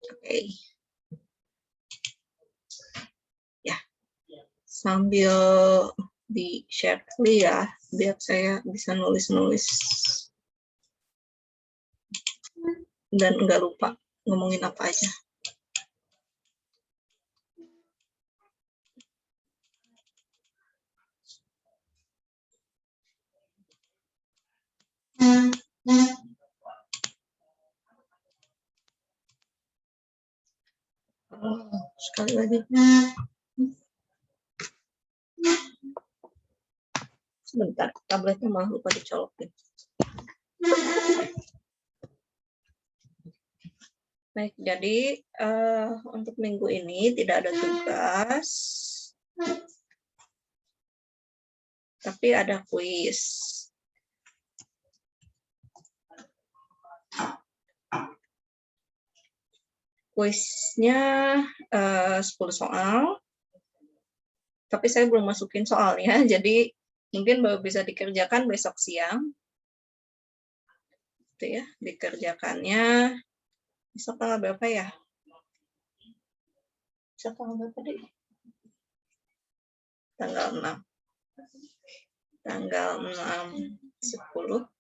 Oke. Ya, sambil di-share dulu ya, biar saya bisa nulis-nulis dan nggak lupa ngomongin apa aja. Sekali lagi. Sebentar, tabletnya malah lupa dicolokin. Baik, jadi untuk minggu ini tidak ada tugas, tapi ada kuis. Kuisnya 10 soal, tapi saya belum masukin soalnya, jadi mungkin baru bisa dikerjakan besok siang. Itu ya, dikerjakannya besok tanggal berapa ya? Besok tanggal berapa deh? Tanggal 6. Tanggal 6, 10.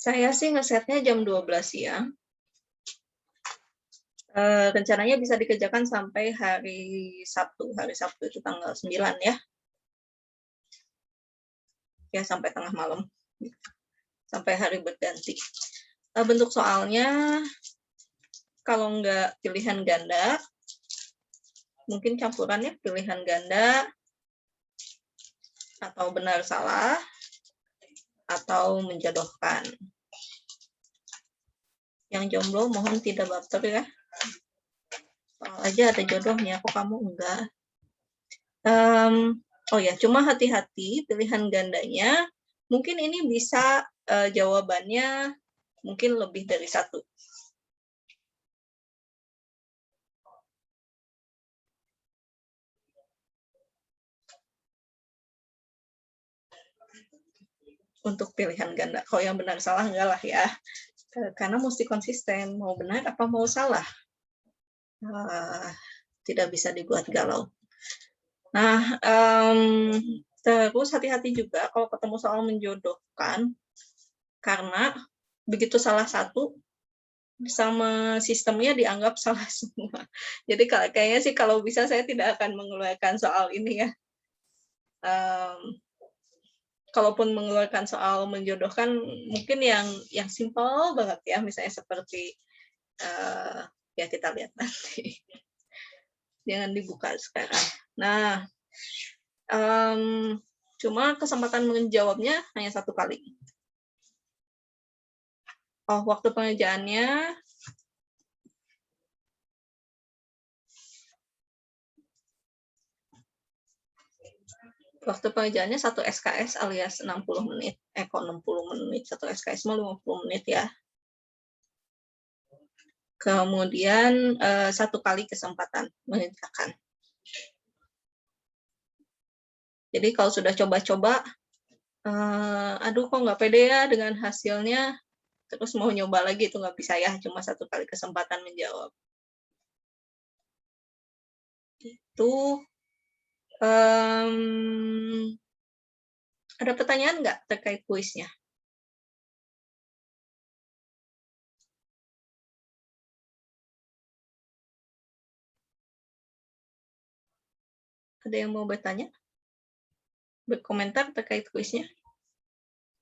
Saya sih ngesetnya jam 12 siang. Rencananya bisa dikerjakan sampai hari Sabtu. Hari Sabtu itu tanggal 9 ya. Ya, sampai tengah malam. Sampai hari berganti. Bentuk soalnya, kalau nggak pilihan ganda, mungkin campurannya pilihan ganda, atau benar salah, atau menjodohkan. Yang jomblo mohon tidak baper ya. Soal aja ada jodohnya, kok kamu enggak. Oh ya, cuma hati-hati pilihan gandanya. Mungkin ini bisa jawabannya mungkin lebih dari satu. Untuk pilihan ganda. Kalau yang benar salah enggak lah ya. Karena mesti konsisten, mau benar apa mau salah. Tidak bisa dibuat galau. Nah, terus hati-hati juga kalau ketemu soal menjodohkan, karena begitu salah satu, sama sistemnya dianggap salah semua. Jadi kayaknya sih kalau bisa saya tidak akan mengeluarkan soal ini ya. Kalaupun mengeluarkan soal menjodohkan, mungkin yang simpel banget ya, misalnya seperti ya kita lihat nanti. Jangan dibuka sekarang. Nah, cuma kesempatan menjawabnya hanya 1 kali. Oh, waktu pengerjaannya pengerjaannya 1 SKS alias 60 menit. Kok 60 menit? 1 SKS mah 50 menit ya. Kemudian 1 kali kesempatan mengerjakan. Jadi kalau sudah coba-coba, aduh kok nggak pede ya dengan hasilnya, terus mau nyoba lagi itu nggak bisa ya, cuma 1 kali kesempatan menjawab. Itu ada pertanyaan nggak terkait kuisnya? Ada yang mau bertanya? Berkomentar terkait kuisnya?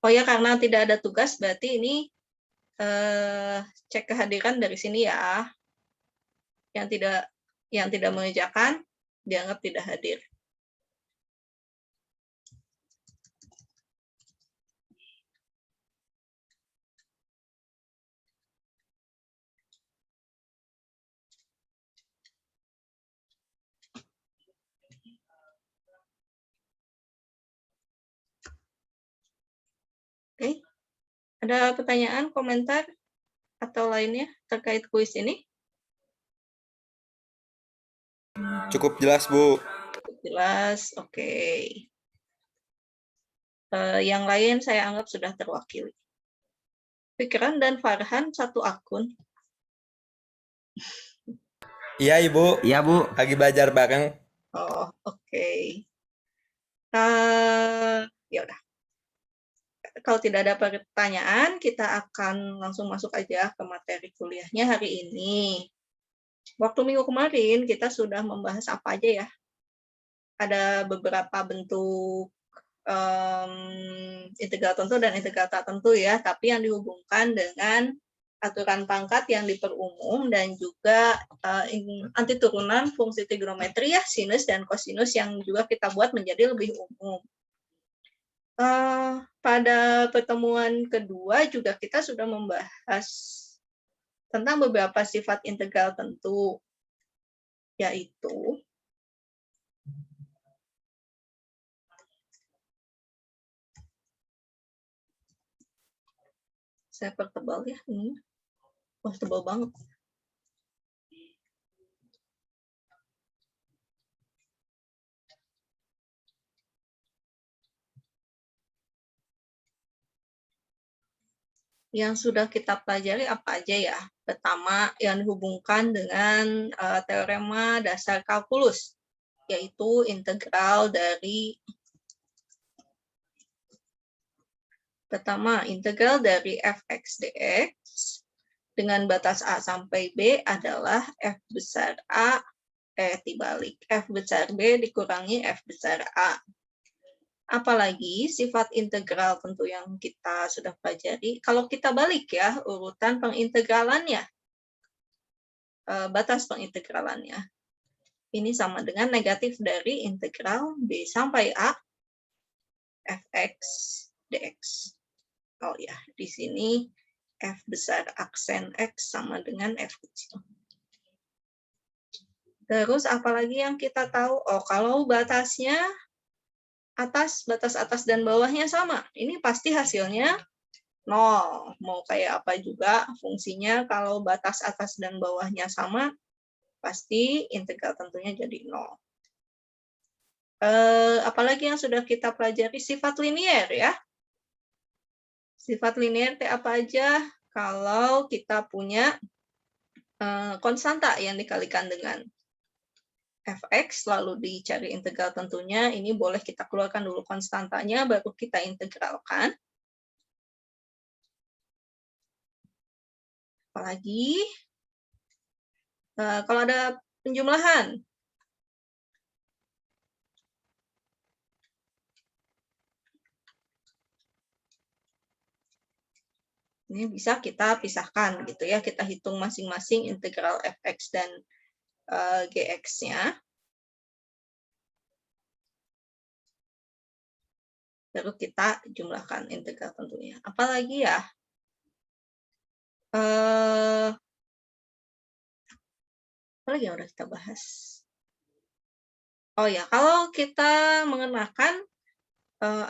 Oh ya, karena tidak ada tugas, berarti ini cek kehadiran dari sini ya. Yang tidak mengerjakan dianggap tidak hadir. Oke. Ada pertanyaan, komentar, atau lainnya terkait kuis ini? Cukup jelas, Bu. Cukup jelas, oke. Yang lain saya anggap sudah terwakili. Pikiran dan Farhan satu akun. Iya Ibu, Iya Bu. lagi belajar bareng. Oh, oke. Ya udah. Kalau tidak ada pertanyaan, kita akan langsung masuk aja ke materi kuliahnya hari ini. Waktu minggu kemarin kita sudah membahas apa aja ya? Ada beberapa bentuk integral tentu dan integral tak tentu ya, tapi yang dihubungkan dengan aturan pangkat yang diperumum dan juga anti turunan fungsi trigonometri ya, sinus dan kosinus yang juga kita buat menjadi lebih umum. Pada pertemuan kedua juga kita sudah membahas tentang beberapa sifat integral tentu, yaitu saya pertebal ya ini. Wah, tebal banget. Yang sudah kita pelajari apa aja ya? Pertama, yang dihubungkan dengan teorema dasar kalkulus, yaitu integral dari fx dx dengan batas A sampai B adalah f besar A, dibalik, f besar B dikurangi f besar A. Apalagi sifat integral tentu yang kita sudah pelajari, kalau kita balik ya urutan pengintegralannya, batas pengintegralannya, ini sama dengan negatif dari integral B sampai A fx dx. Oh ya, di sini f besar aksen x sama dengan f kecil. Terus apalagi yang kita tahu? Oh, kalau batasnya batas atas dan bawahnya sama, ini pasti hasilnya 0. Mau kayak apa juga fungsinya, kalau batas atas dan bawahnya sama, pasti integral tentunya jadi 0. Apalagi yang sudah kita pelajari, sifat linier ya. Sifat linier itu apa aja? Kalau kita punya konstanta yang dikalikan dengan fx, lalu dicari integral tentunya, ini boleh kita keluarkan dulu konstantanya, baru kita integralkan. Apalagi kalau ada penjumlahan, ini bisa kita pisahkan gitu ya, kita hitung masing-masing integral fx dan gx-nya. Baru kita jumlahkan integral tentunya. Apalagi ya? Apalagi yang udah kita bahas? Oh ya, kalau kita mengenakan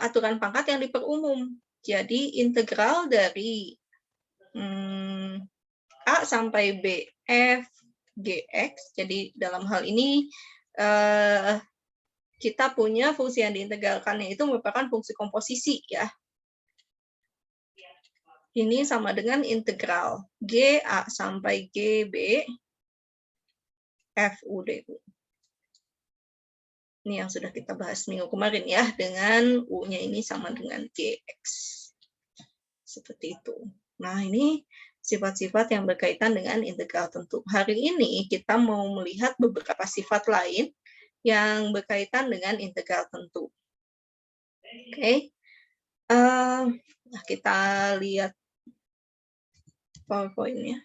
aturan pangkat yang diperumum, jadi integral dari A sampai B f gx, jadi dalam hal ini kita punya fungsi yang diintegralkannya itu merupakan fungsi komposisi ya. Ini sama dengan integral g A sampai gb f u du. Ini yang sudah kita bahas minggu kemarin ya, dengan u-nya ini sama dengan gx. Seperti itu. Nah, ini sifat-sifat yang berkaitan dengan integral tentu. Hari ini kita mau melihat beberapa sifat lain yang berkaitan dengan integral tentu. Oke. Nah, kita lihat PowerPoint-nya.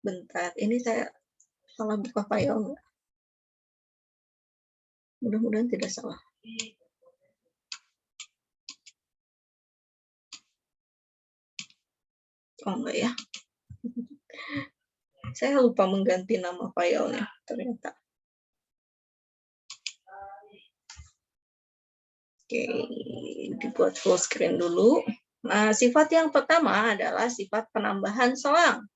Bentar, ini saya salah buka file nggak? Mudah-mudahan tidak salah. Oh, enggak ya. Saya lupa mengganti nama filenya, ternyata. Oke, dibuat full screen dulu. Nah, sifat yang pertama adalah sifat penambahan selang.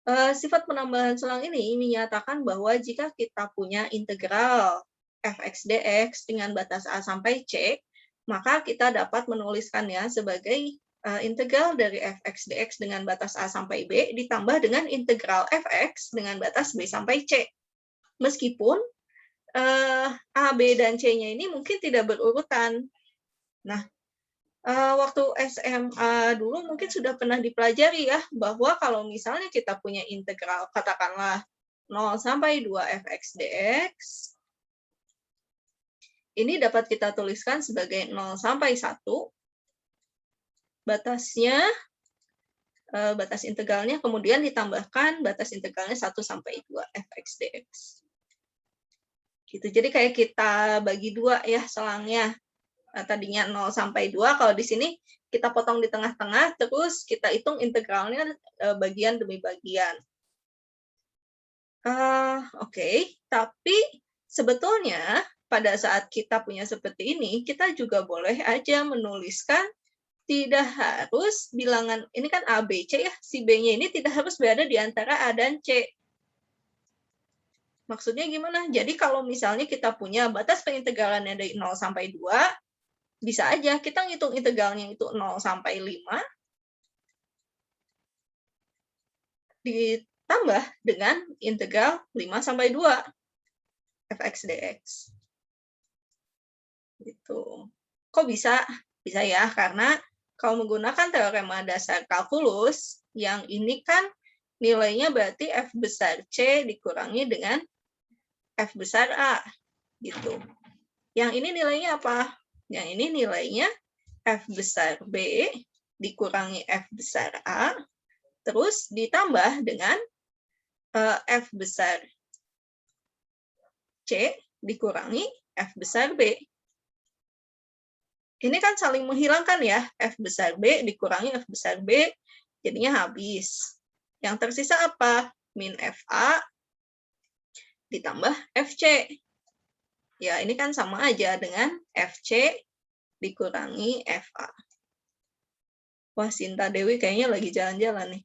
Sifat penambahan selang ini menyatakan bahwa jika kita punya integral fx dx dengan batas A sampai C, maka kita dapat menuliskannya sebagai integral dari fx dx dengan batas a sampai b ditambah dengan integral fx dengan batas b sampai c. Meskipun a, b, dan c-nya ini mungkin tidak berurutan. Nah, waktu SMA dulu mungkin sudah pernah dipelajari ya, bahwa kalau misalnya kita punya integral, katakanlah 0 sampai 2 fx dx, ini dapat kita tuliskan sebagai 0 sampai 1, batasnya, batas integralnya, kemudian ditambahkan batas integralnya 1 sampai 2 fx dx. Gitu. Jadi kayak kita bagi dua ya selangnya. Nah, tadinya 0 sampai 2, kalau di sini kita potong di tengah-tengah, terus kita hitung integralnya bagian demi bagian. Oke. Tapi sebetulnya pada saat kita punya seperti ini, kita juga boleh aja menuliskan tidak harus bilangan, ini kan A, B, C ya, si B-nya ini tidak harus berada di antara A dan C. Maksudnya gimana? Jadi kalau misalnya kita punya batas pengintegralannya dari 0 sampai 2, bisa aja kita ngitung integralnya itu 0 sampai 5, ditambah dengan integral 5 sampai 2 fx dx. Gitu. Kok bisa? Bisa ya, karena kalau menggunakan teorema dasar kalkulus, yang ini kan nilainya berarti f besar C dikurangi dengan f besar A. Gitu. Yang ini nilainya apa? Yang ini nilainya f besar B dikurangi f besar A, terus ditambah dengan f besar C dikurangi f besar B. Ini kan saling menghilangkan ya, f besar B dikurangi f besar B, jadinya habis. Yang tersisa apa? Min FA ditambah FC. Ya, ini kan sama aja dengan FC dikurangi FA. Wah, Sinta Dewi kayaknya lagi jalan-jalan nih.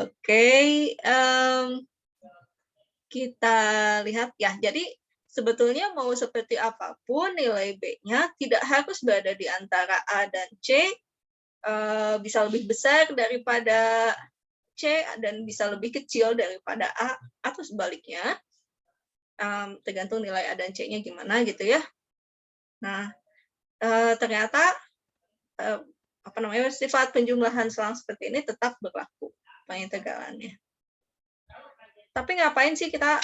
Oke, kita lihat ya. Jadi sebetulnya mau seperti apapun nilai B-nya tidak harus berada di antara A dan C, bisa lebih besar daripada C dan bisa lebih kecil daripada A, atau sebaliknya, tergantung nilai A dan C-nya gimana gitu ya. Nah, ternyata sifat penjumlahan selang seperti ini tetap berlaku pengintegralannya. Tapi ngapain sih kita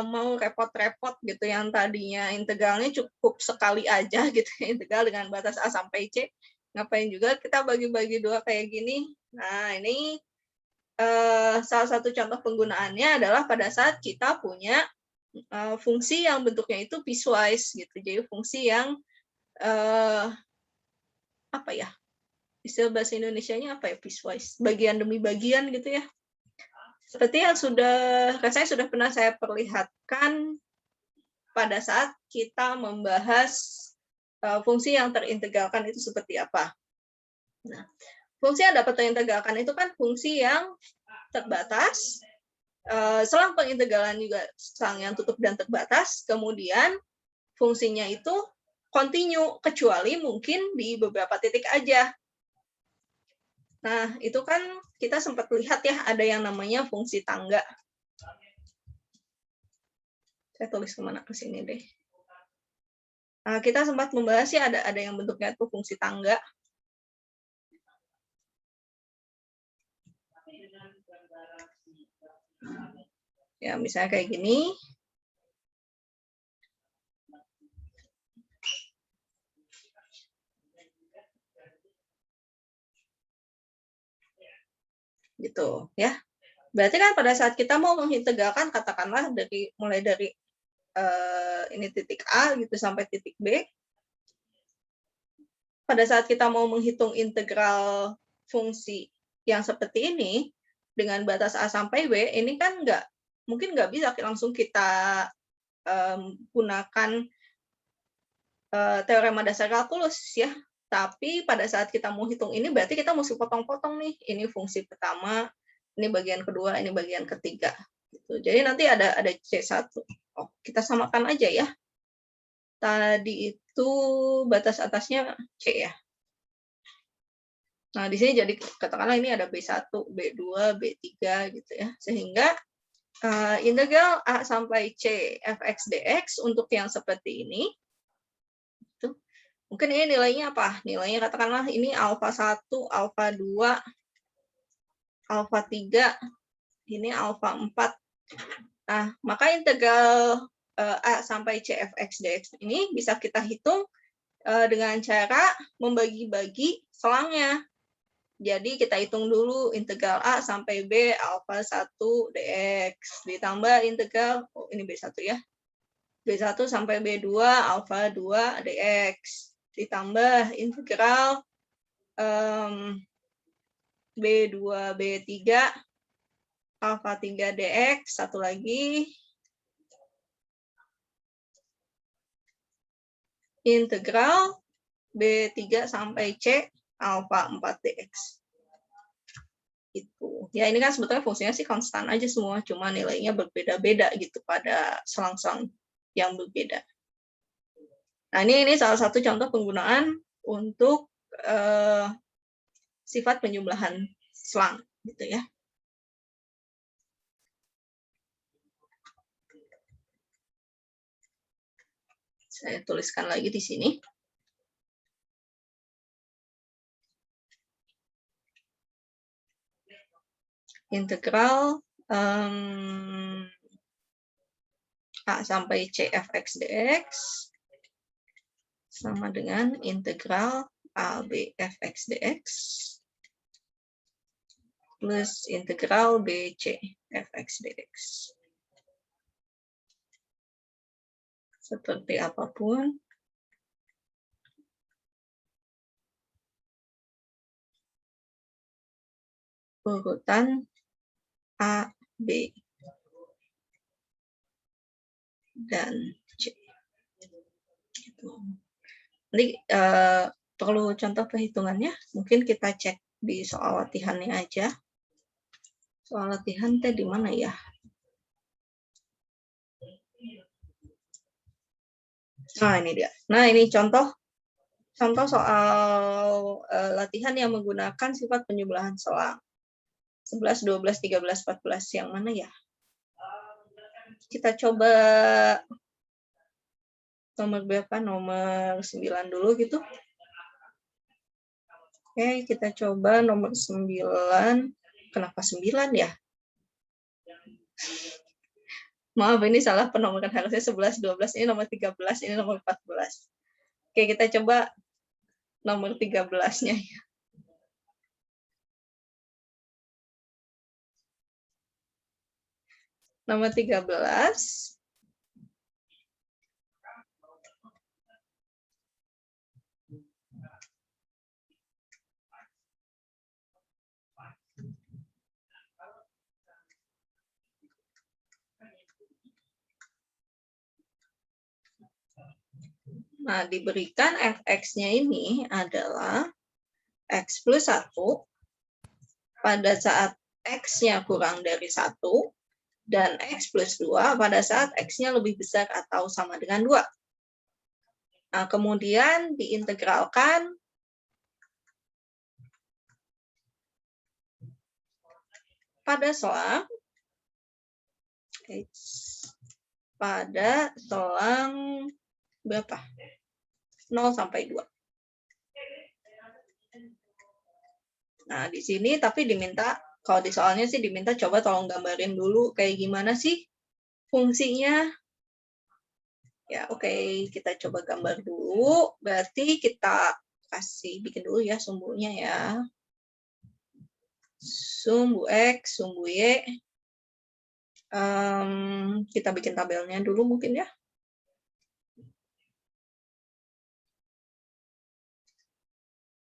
mau repot-repot gitu, yang tadinya integralnya cukup sekali aja gitu, integral dengan batas A sampai C, ngapain juga kita bagi-bagi dua kayak gini. Nah, ini salah satu contoh penggunaannya adalah pada saat kita punya fungsi yang bentuknya itu piecewise gitu. Jadi fungsi yang apa ya? Istilah bahasa Indonesianya apa ya, piecewise? Bagian demi bagian gitu ya. Seperti yang rasanya sudah pernah saya perlihatkan pada saat kita membahas fungsi yang terintegralkan itu seperti apa. Nah, fungsi yang dapat terintegralkan itu kan fungsi yang terbatas, selang pengintegralan juga selang yang tutup dan terbatas, kemudian fungsinya itu kontinu, kecuali mungkin di beberapa titik aja. Nah, itu kan kita sempat lihat ya, ada yang namanya fungsi tangga. Saya tulis kemana, ke sini deh. Nah, kita sempat membahas ya, ada yang bentuknya itu fungsi tangga. Ya, misalnya kayak gini. Gitu ya. Berarti kan pada saat kita mau mengintegralkan, katakanlah mulai dari ini titik A gitu sampai titik B. Pada saat kita mau menghitung integral fungsi yang seperti ini dengan batas A sampai B, ini kan mungkin nggak bisa langsung kita gunakan teorema dasar kalkulus ya. Tapi pada saat kita mau hitung ini, berarti kita mesti potong-potong nih. Ini fungsi pertama, ini bagian kedua, ini bagian ketiga. Gitu. Jadi nanti ada C1. Oh, kita samakan aja ya. Tadi itu batas atasnya C ya. Nah, di sini jadi katakanlah ini ada B1, B2, B3 gitu ya. Sehingga integral A sampai C fx dx untuk yang seperti ini, itu, mungkin ini nilainya apa? Nilainya katakanlah ini alfa 1, alfa 2, alfa 3, ini alfa 4. Nah, maka integral A sampai C fx dx ini bisa kita hitung dengan cara membagi-bagi selangnya. Jadi kita hitung dulu integral A sampai B alfa 1 dx ditambah integral, oh ini B1 ya, B1 sampai B2 alfa 2 dx ditambah integral B2 B3 alfa 3 dx, satu lagi integral B3 sampai C alfa 4 dx. Itu. Ya ini kan sebetulnya fungsinya sih konstan aja semua, cuma nilainya berbeda-beda gitu pada selang-selang yang berbeda. Nah, ini salah satu contoh penggunaan untuk sifat penjumlahan selang gitu ya. Saya tuliskan lagi di sini. Integral A sampai C fx dx sama dengan integral AB fx dx plus integral BC fx dx. Seperti apapun, urutan A, B, dan C. Nanti perlu contoh perhitungannya, mungkin kita cek di soal latihannya aja. Soal latihan teh di mana ya? Nah, ini dia. Nah, ini contoh soal latihan yang menggunakan sifat penjumlahan selang. 11, 12, 13, 14, yang mana ya? Kita coba nomor berapa? Nomor 9 dulu gitu. Oke, kita coba nomor 9. Kenapa 9 ya? Maaf, ini salah penomoran, harusnya 11, 12, ini nomor 13, ini nomor 14. Oke, kita coba nomor 13-nya ya. Nomor 13. Nah, diberikan fx-nya ini adalah x plus 1 pada saat x-nya kurang dari 1 dan x plus 2 pada saat x-nya lebih besar atau sama dengan 2. Nah, kemudian diintegralkan pada selang berapa? 0 sampai 2. Nah, di sini tapi diminta, kalau di soalnya sih diminta coba tolong gambarin dulu kayak gimana sih fungsinya. Ya, oke, kita coba gambar dulu. Berarti kita bikin dulu ya sumbunya ya. Sumbu X, sumbu Y. Kita bikin tabelnya dulu mungkin ya.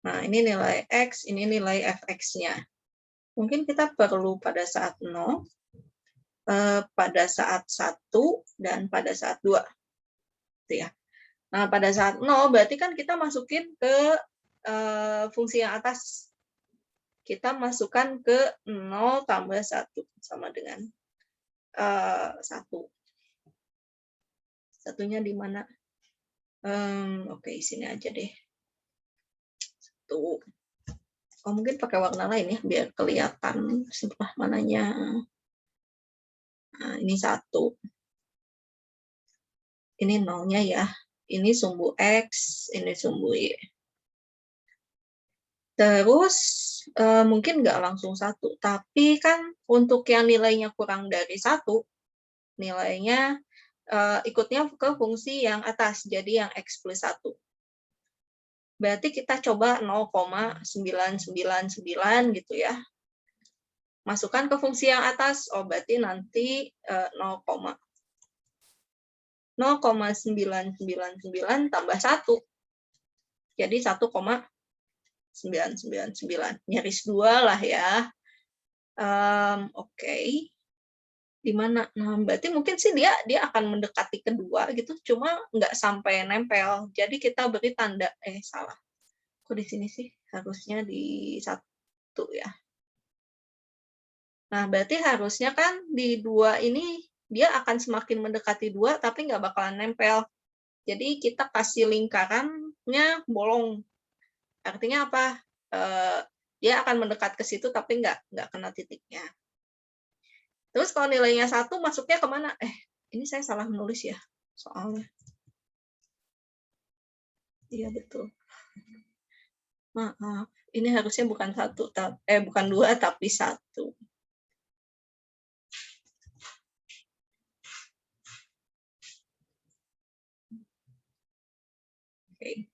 Nah, ini nilai X, ini nilai fx-nya. Mungkin kita perlu pada saat 0, pada saat 1, dan pada saat 2. Gitu ya. Nah, pada saat 0 berarti kan kita masukin ke fungsi yang atas. Kita masukkan ke 0 tambah 1 sama dengan 1. Satunya di mana? Oke, sini aja deh. Tuh. Oh, mungkin pakai warna lain ya, biar kelihatan sebelah mananya. Nah, ini 1. Ini 0-nya ya. Ini sumbu X, ini sumbu Y. Terus, mungkin nggak langsung 1, tapi kan untuk yang nilainya kurang dari 1, nilainya ikutnya ke fungsi yang atas, jadi yang X plus 1. Berarti kita coba 0,999 gitu ya. Masukkan ke fungsi yang atas, oh berarti nanti 0,999 tambah 1. Jadi 1,999. Nyaris 2 lah ya. Oke. Di mana? Nah, berarti mungkin sih dia akan mendekati kedua gitu, cuma nggak sampai nempel. Jadi kita beri tanda, salah. Kok di sini sih? Harusnya di 1 ya. Nah, berarti harusnya kan di 2 ini dia akan semakin mendekati 2, tapi nggak bakalan nempel. Jadi kita kasih lingkarannya bolong. Artinya apa? Dia akan mendekat ke situ, tapi nggak kena titiknya. Terus kalau nilainya 1 masuknya kemana? Ini saya salah menulis ya, soalnya. Iya, betul. Maaf, ini harusnya bukan 2, tapi 1. Oke.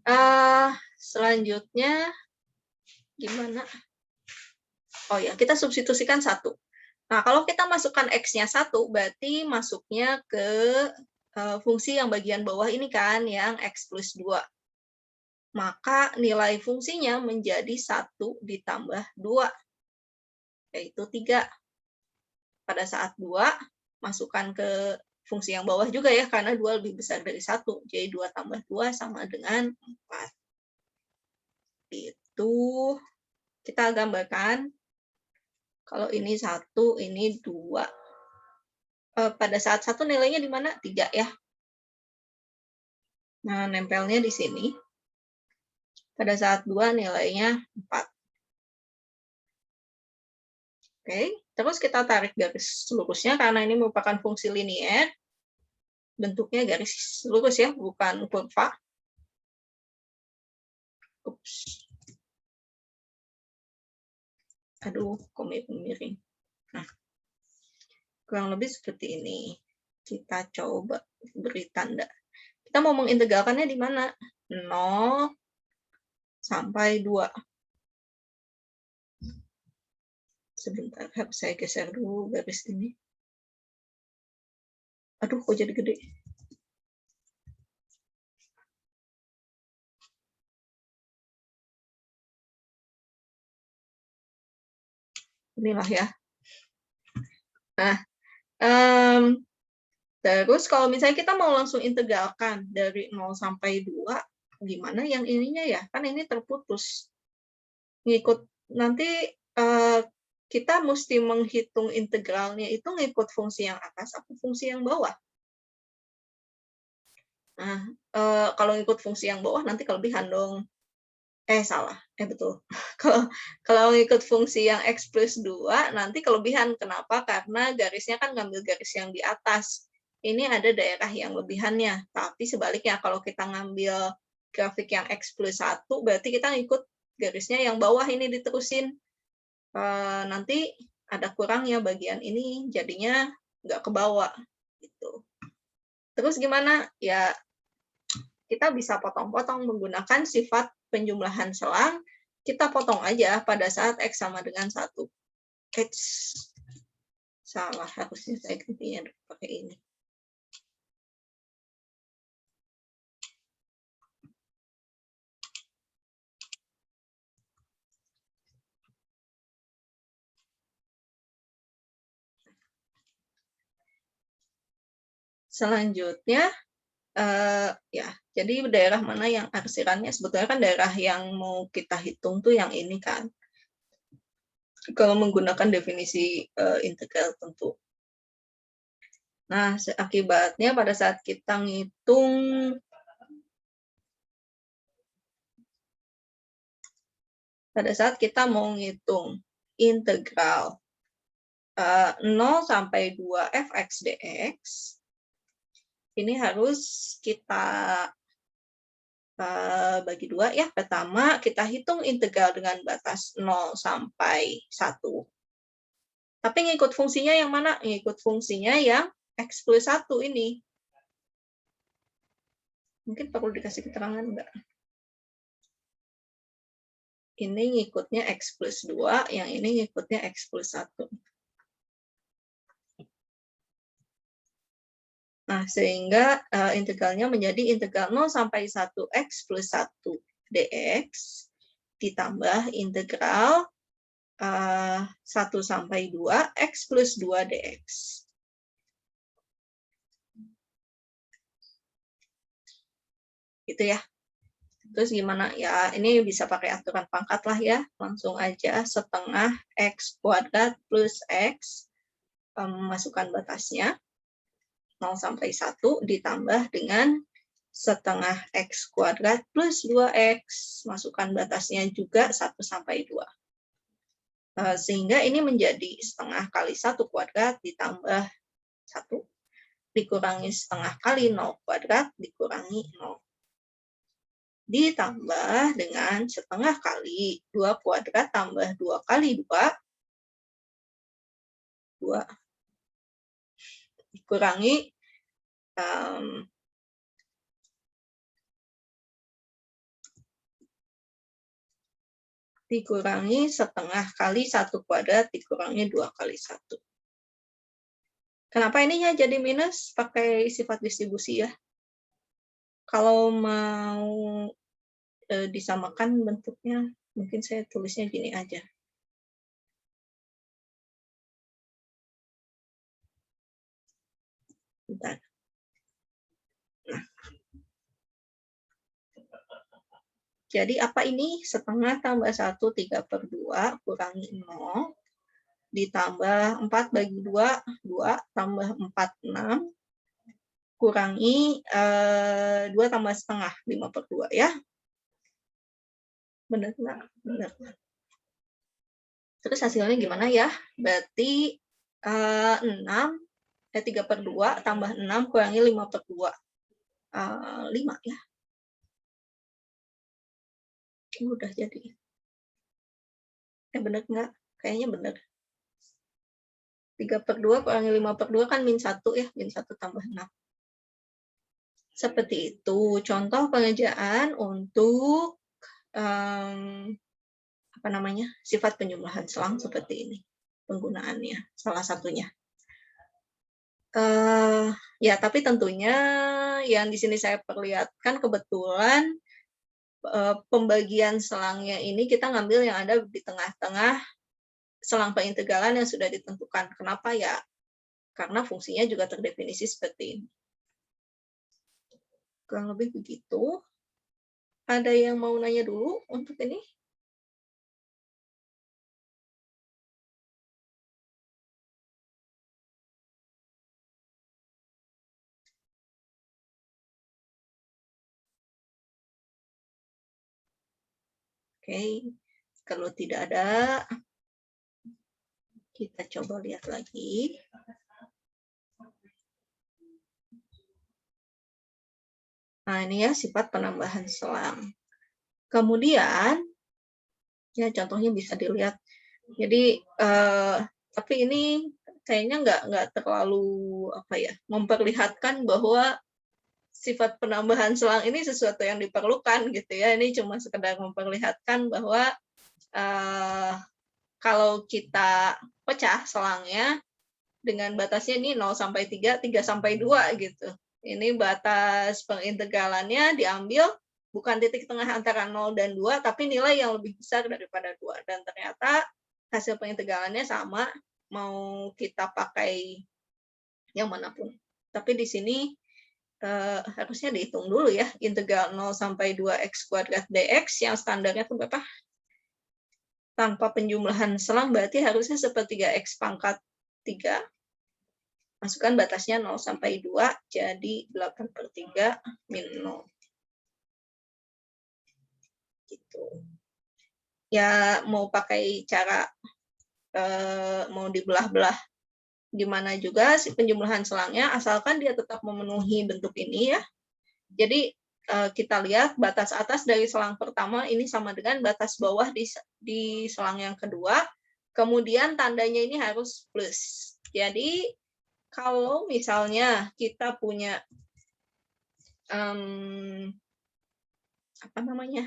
Nah, selanjutnya gimana? Oh ya, kita substitusikan 1. Nah, kalau kita masukkan X-nya 1, berarti masuknya ke fungsi yang bagian bawah ini kan, yang X plus 2. Maka nilai fungsinya menjadi 1 ditambah 2, yaitu 3. Pada saat 2, masukkan ke fungsi yang bawah juga ya, karena 2 lebih besar dari 1. Jadi 2 tambah 2 sama dengan 4. Itu kita gambarkan. Kalau ini 1, ini 2. Pada saat 1 nilainya di mana? 3 ya. Nah, nempelnya di sini. Pada saat 2 nilainya 4. Oke, terus kita tarik garis lurusnya karena ini merupakan fungsi linier. Bentuknya garis lurus ya, bukan kurva. Ups. Aduh, kok miring. Nah, kurang lebih seperti ini. Kita coba beri tanda. Kita mau mengintegralkannya di mana? 0 sampai 2. Sebentar, harus saya geser dulu garis ini. Aduh, kok jadi gede. Inilah ya. Nah, terus kalau misalnya kita mau langsung integralkan dari 0 sampai 2, gimana yang ininya ya? Kan ini terputus. Ngikut nanti kita mesti menghitung integralnya itu ngikut fungsi yang atas atau fungsi yang bawah. Nah, kalau ngikut fungsi yang bawah nanti kelebihan dong. Salah. Betul. Kalau ngikut fungsi yang X plus 2, nanti kelebihan. Kenapa? Karena garisnya kan ngambil garis yang di atas. Ini ada daerah yang lebihannya. Tapi sebaliknya, kalau kita ngambil grafik yang X plus 1, berarti kita ngikut garisnya yang bawah ini diterusin. Nanti ada kurangnya bagian ini, jadinya nggak ke bawah. Gitu. Terus gimana? Ya, kita bisa potong-potong menggunakan sifat penjumlahan selang, kita potong aja pada saat X sama dengan 1. Salah, harusnya saya gantinya pakai ini. Selanjutnya, ya, jadi daerah mana yang arsirannya, sebetulnya kan daerah yang mau kita hitung tuh yang ini kan. Kalau menggunakan definisi integral tentu. Nah, akibatnya pada saat kita ngitung mau ngitung integral 0 sampai 2 fx dx, ini harus kita bagi dua ya. Pertama, kita hitung integral dengan batas 0 sampai 1. Tapi ngikut fungsinya yang mana? Ngikut fungsinya yang x plus 1 ini. Mungkin perlu dikasih keterangan enggak? Ini ngikutnya x plus 2, yang ini ngikutnya x plus 1. Nah, sehingga integralnya menjadi integral 0 sampai 1 x plus 1 dx ditambah integral 1 sampai 2 x plus 2 dx. Gitu ya. Terus gimana? Ya, ini bisa pakai aturan pangkat lah ya. Langsung aja setengah x kuadrat plus x, masukkan batasnya 0 sampai 1 ditambah dengan setengah x kuadrat plus 2x, masukkan batasnya juga 1 sampai 2. Sehingga ini menjadi setengah kali 1 kuadrat ditambah 1 dikurangi setengah kali 0 kuadrat dikurangi 0. Ditambah dengan setengah kali 2 kuadrat tambah 2 kali 2, 2 dikurangi setengah kali 1 kuadrat dikurangi 2 kali 1. Kenapa ininya jadi minus? Pakai sifat distribusi ya. Kalau mau disamakan bentuknya, mungkin saya tulisnya gini aja. Bentar. Nah. Jadi apa ini? Setengah tambah 1, 3/2, kurangi 0, ditambah 4 bagi 2, 2, tambah 4, 6, kurangi 2 tambah setengah, 5/2 ya. Benar nggak? Benar. Terus hasilnya gimana ya? Berarti 3/2 tambah 6 kurangi 5/2. 5 ya. Udah jadi. Benar nggak? Kayaknya benar. 3/2 kurangi 5/2 kan min 1 ya. Min 1 tambah 6. Seperti itu. Contoh pengerjaan untuk sifat penjumlahan selang seperti ini. Penggunaannya, salah satunya. Ya, tapi tentunya yang di sini saya perlihatkan kebetulan pembagian selangnya ini kita ngambil yang ada di tengah-tengah selang perintegralan yang sudah ditentukan. Kenapa ya? Karena fungsinya juga terdefinisi seperti ini. Kurang lebih begitu. Ada yang mau nanya dulu untuk ini? Oke, kalau tidak ada, kita coba lihat lagi. Nah, ini ya sifat penambahan selang. Kemudian, ya contohnya bisa dilihat. Jadi, tapi ini kayaknya nggak terlalu memperlihatkan bahwa sifat penambahan selang ini sesuatu yang diperlukan gitu ya. Ini cuma sekedar memperlihatkan bahwa kalau kita pecah selangnya dengan batasnya ini 0 sampai 3, 3 sampai 2 gitu. Ini batas pengintegralannya diambil bukan titik tengah antara 0 dan 2, tapi nilai yang lebih besar daripada 2. Dan ternyata hasil pengintegralannya sama, mau kita pakai yang manapun. Tapi di sini harusnya dihitung dulu ya, integral 0 sampai 2x kuadrat dx yang standarnya itu berapa? Tanpa penjumlahan selang berarti harusnya 1/3x pangkat 3. Masukkan batasnya 0 sampai 2, jadi 8/3 min 0. Gitu. Ya mau pakai cara mau dibelah-belah gimana juga si penjumlahan selangnya, asalkan dia tetap memenuhi bentuk ini ya. Jadi kita lihat batas atas dari selang pertama ini sama dengan batas bawah di selang yang kedua, kemudian tandanya ini harus plus. Jadi kalau misalnya kita punya apa namanya?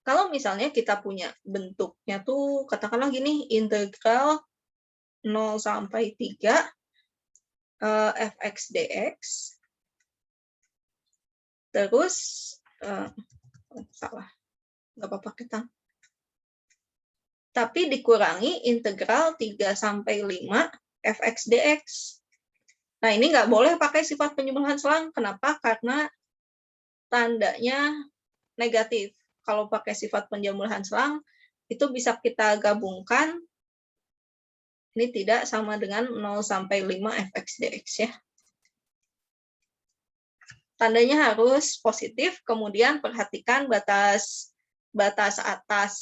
Kalau misalnya kita punya bentuknya tuh katakanlah gini, integral 0 sampai 3 fx dx, terus salah, nggak apa-apa kita. Tapi dikurangi integral 3 sampai 5 fx dx. Nah, ini nggak boleh pakai sifat penjumlahan selang. Kenapa? Karena tandanya negatif. Kalau pakai sifat penjumlahan selang, itu bisa kita gabungkan. Ini tidak sama dengan 0 sampai 5 fx dx ya. Tandanya harus positif, kemudian perhatikan batas atas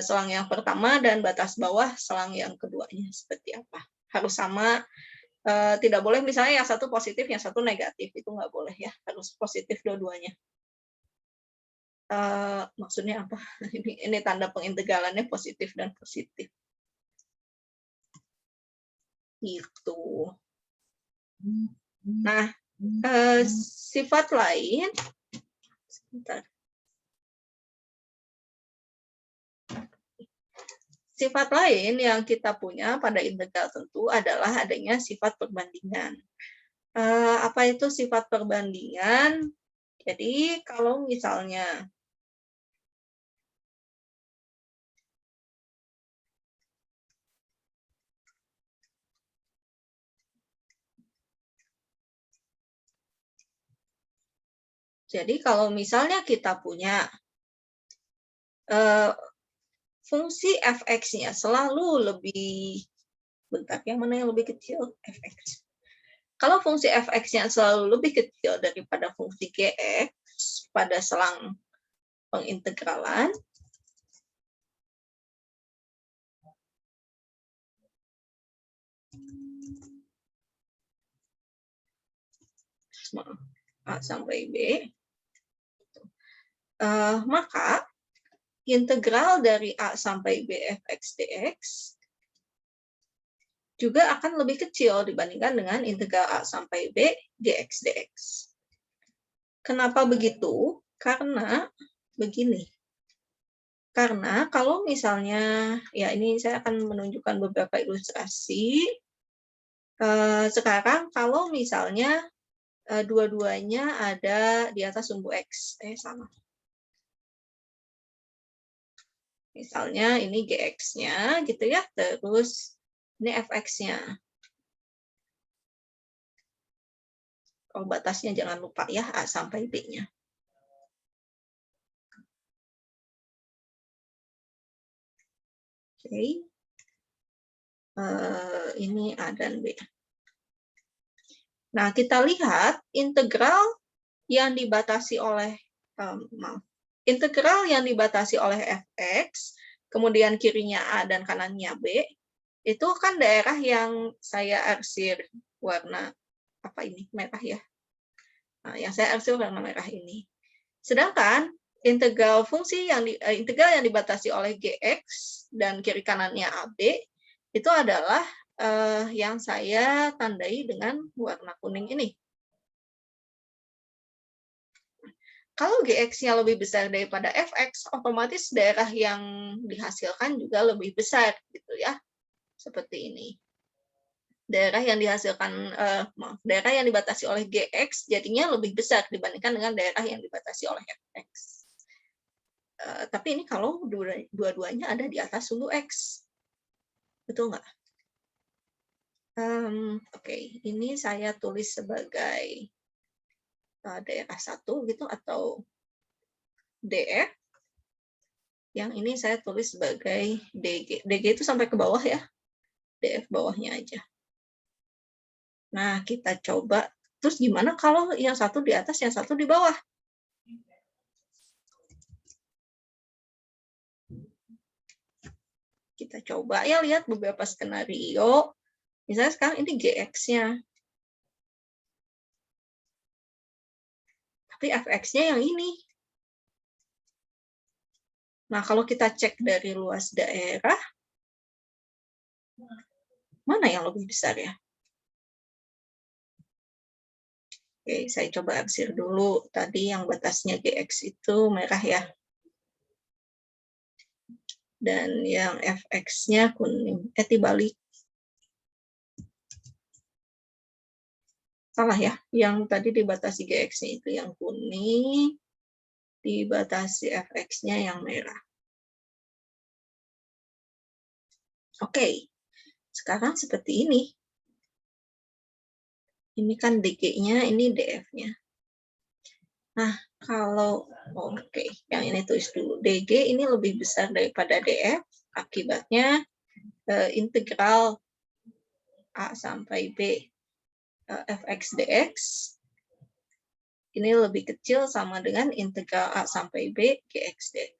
selang yang pertama dan batas bawah selang yang keduanya seperti apa. Harus sama, tidak boleh misalnya yang satu positif, yang satu negatif, itu nggak boleh ya, harus positif dua-duanya. Maksudnya apa? Ini tanda pengintegralannya positif dan positif. Gitu. Nah, sifat lain, sebentar. Sifat lain yang kita punya pada integral tentu adalah adanya sifat perbandingan. Apa itu sifat perbandingan? Jadi kalau misalnya kita punya fungsi fx-nya selalu lebih, bentar, yang mana yang lebih kecil? Fx. Kalau fungsi fx-nya selalu lebih kecil daripada fungsi gx pada selang pengintegralan, A sampai B, maka integral dari A sampai B fx dx juga akan lebih kecil dibandingkan dengan integral A sampai B dx dx. Kenapa begitu? Karena begini. Karena kalau misalnya, ya ini saya akan menunjukkan beberapa ilustrasi. Sekarang kalau misalnya dua-duanya ada di atas sumbu X. Sama. Misalnya ini GX-nya gitu ya, terus ini FX-nya. Kalau batasnya jangan lupa ya, A sampai B-nya. Oke. Ini A dan B. Nah, kita lihat integral yang dibatasi oleh integral yang dibatasi oleh fx, kemudian kirinya A dan kanannya B, itu kan daerah yang saya arsir warna apa ini? Merah ya. Nah, yang saya arsir warna merah ini. Sedangkan integral integral yang dibatasi oleh gx dan kiri kanannya AB itu adalah yang saya tandai dengan warna kuning ini. Kalau GX-nya lebih besar daripada FX, otomatis daerah yang dihasilkan juga lebih besar, gitu ya. Seperti ini. Daerah yang dibatasi oleh GX jadinya lebih besar dibandingkan dengan daerah yang dibatasi oleh FX. Tapi ini kalau dua-duanya ada di atas sumbu X. Betul nggak? Oke, ini saya tulis sebagai daerah 1 gitu atau DF. Yang ini saya tulis sebagai DG. DG itu sampai ke bawah ya. DF bawahnya aja. Nah, kita coba. Terus gimana kalau yang satu di atas, yang satu di bawah? Kita coba ya lihat beberapa skenario. Misalnya sekarang ini GX-nya. Tapi FX-nya yang ini. Nah, kalau kita cek dari luas daerah, mana yang lebih besar ya? Oke, saya coba arsir dulu. Tadi yang batasnya GX itu merah ya. Dan yang FX-nya kuning. Dibalik. Salah ya. Yang tadi dibatasi GX-nya itu yang kuning. Dibatasi FX-nya yang merah. Oke. Sekarang seperti ini. Ini kan DG-nya, ini DF-nya. Nah, kalau yang ini tulis dulu. DG ini lebih besar daripada DF, akibatnya integral A sampai B fx dx ini lebih kecil sama dengan integral A sampai B gx dx.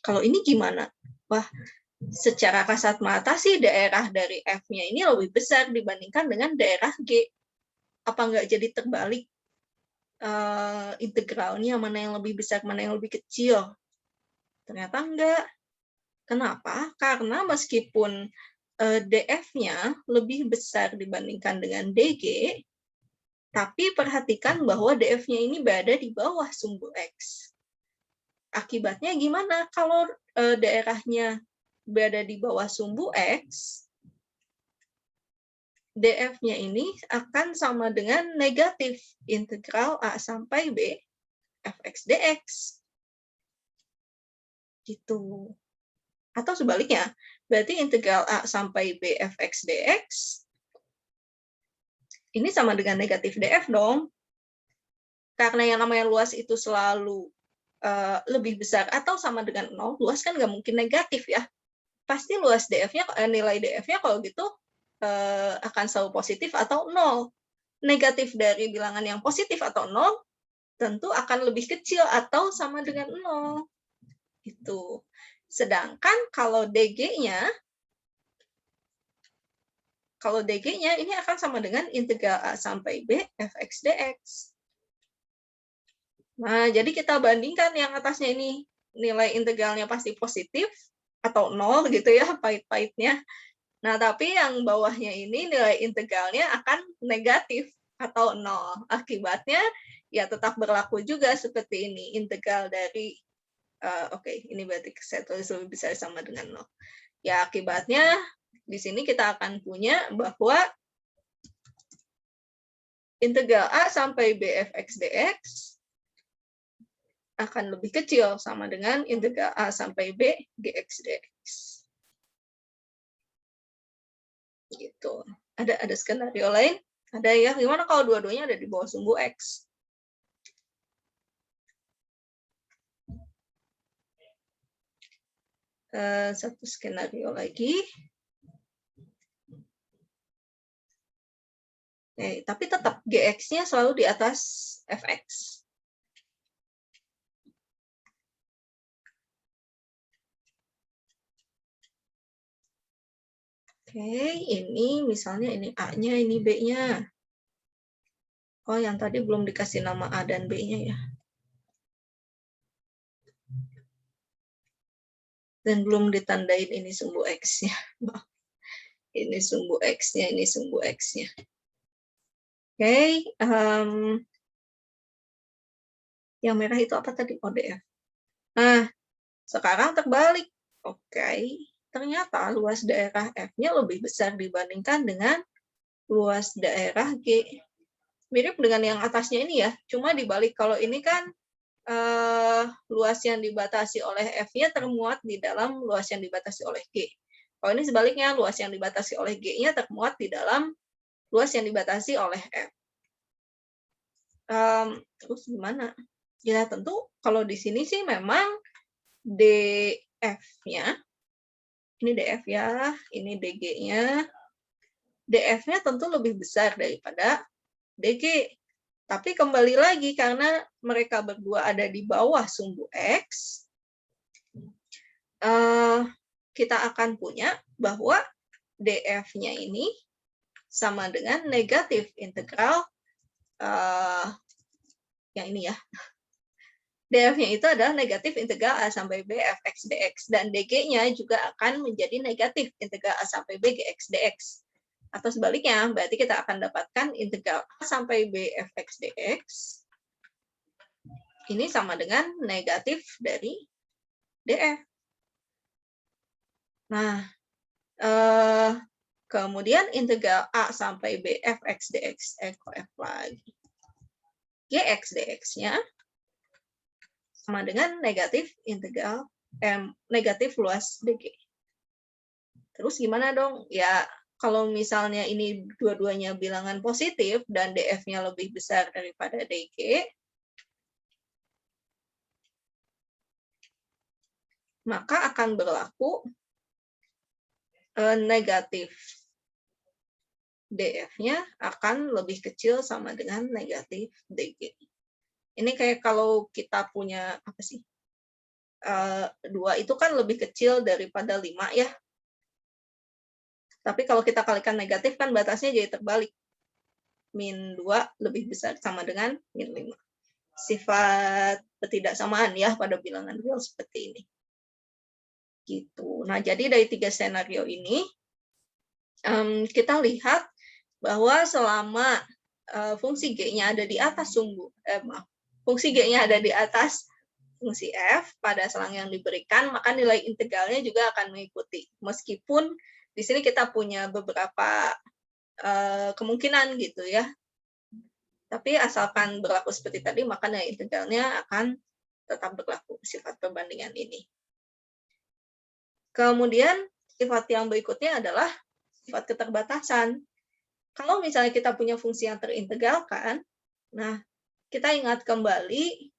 Kalau ini gimana? Wah, secara kasat mata sih daerah dari F-nya ini lebih besar dibandingkan dengan daerah G. Apa nggak jadi terbalik integralnya, mana yang lebih besar, mana yang lebih kecil? Ternyata enggak. Kenapa? Karena meskipun DF-nya lebih besar dibandingkan dengan DG, tapi perhatikan bahwa DF-nya ini berada di bawah sumbu X. Akibatnya gimana? Kalau daerahnya berada di bawah sumbu X, DF-nya ini akan sama dengan negatif integral A sampai B fx dx. Gitu. Atau sebaliknya, berarti integral A sampai B fx dx ini sama dengan negatif df dong. Karena yang namanya luas itu selalu lebih besar atau sama dengan 0, luas kan nggak mungkin negatif ya. Pasti luas df-nya, nilai df-nya kalau gitu akan selalu positif atau 0. Negatif dari bilangan yang positif atau 0 tentu akan lebih kecil atau sama dengan 0. Itu. Sedangkan kalau DG-nya ini akan sama dengan integral A sampai B fx dx. Nah, jadi kita bandingkan yang atasnya ini nilai integralnya pasti positif atau 0 gitu ya, pahit-pahitnya. Nah, tapi yang bawahnya ini nilai integralnya akan negatif atau 0. Akibatnya ya tetap berlaku juga seperti ini. Integral dari, ini berarti saya tulis lebih besar sama dengan 0. Ya, akibatnya di sini kita akan punya bahwa integral A sampai B fx dx akan lebih kecil sama dengan integral A sampai B gx dx. Gitu. Ada skenario lain? Ada ya? Gimana kalau dua-duanya ada di bawah sumbu X? Satu skenario lagi. Tapi tetap GX-nya selalu di atas FX. Ini misalnya ini A-nya, ini B-nya. Oh, yang tadi belum dikasih nama A dan B-nya ya. Dan belum ditandain ini sumbu X-nya. Ini sumbu X-nya, ini sumbu X-nya. Yang merah itu apa tadi? ODF. Nah, sekarang terbalik. Ternyata luas daerah F-nya lebih besar dibandingkan dengan luas daerah G. Mirip dengan yang atasnya ini ya, cuma dibalik. Kalau ini kan luas yang dibatasi oleh F-nya termuat di dalam luas yang dibatasi oleh G. Kalau ini sebaliknya, luas yang dibatasi oleh G-nya termuat di dalam luas yang dibatasi oleh F. Terus gimana? Ya tentu kalau di sini sih memang DF-nya, ini DF ya, ini DG-nya, DF-nya tentu lebih besar daripada DG. Tapi kembali lagi, karena mereka berdua ada di bawah sumbu X, kita akan punya bahwa DF-nya ini sama dengan negatif integral, yang ini ya, DF-nya itu adalah negatif integral A sampai B fx dx, dan DG-nya juga akan menjadi negatif integral A sampai B gx dx. Atau sebaliknya, berarti kita akan dapatkan integral A sampai B fx dx ini sama dengan negatif dari DF. Nah, kemudian integral A sampai B fx dx, F lagi, gx dx-nya sama dengan negatif integral negatif luas DG. Terus gimana dong? Ya, kalau misalnya ini dua-duanya bilangan positif dan DF-nya lebih besar daripada DG, maka akan berlaku negatif DF-nya akan lebih kecil sama dengan negatif DG. Ini kayak kalau kita punya apa sih? 2 itu kan lebih kecil daripada 5 ya. Tapi kalau kita kalikan negatif kan batasnya jadi terbalik. Min 2 lebih besar sama dengan min 5. Sifat ketidaksamaan ya pada bilangan real seperti ini. Gitu. Nah, jadi dari 3 skenario ini kita lihat bahwa selama fungsi G-nya ada di atas fungsi G-nya ada di atas fungsi F pada selang yang diberikan, maka nilai integralnya juga akan mengikuti. Meskipun di sini kita punya beberapa kemungkinan gitu ya. Tapi asalkan berlaku seperti tadi, maka nilai integralnya akan tetap berlaku sifat perbandingan ini. Kemudian sifat yang berikutnya adalah sifat keterbatasan. Kalau misalnya kita punya fungsi yang terintegralkan, nah kita ingat kembali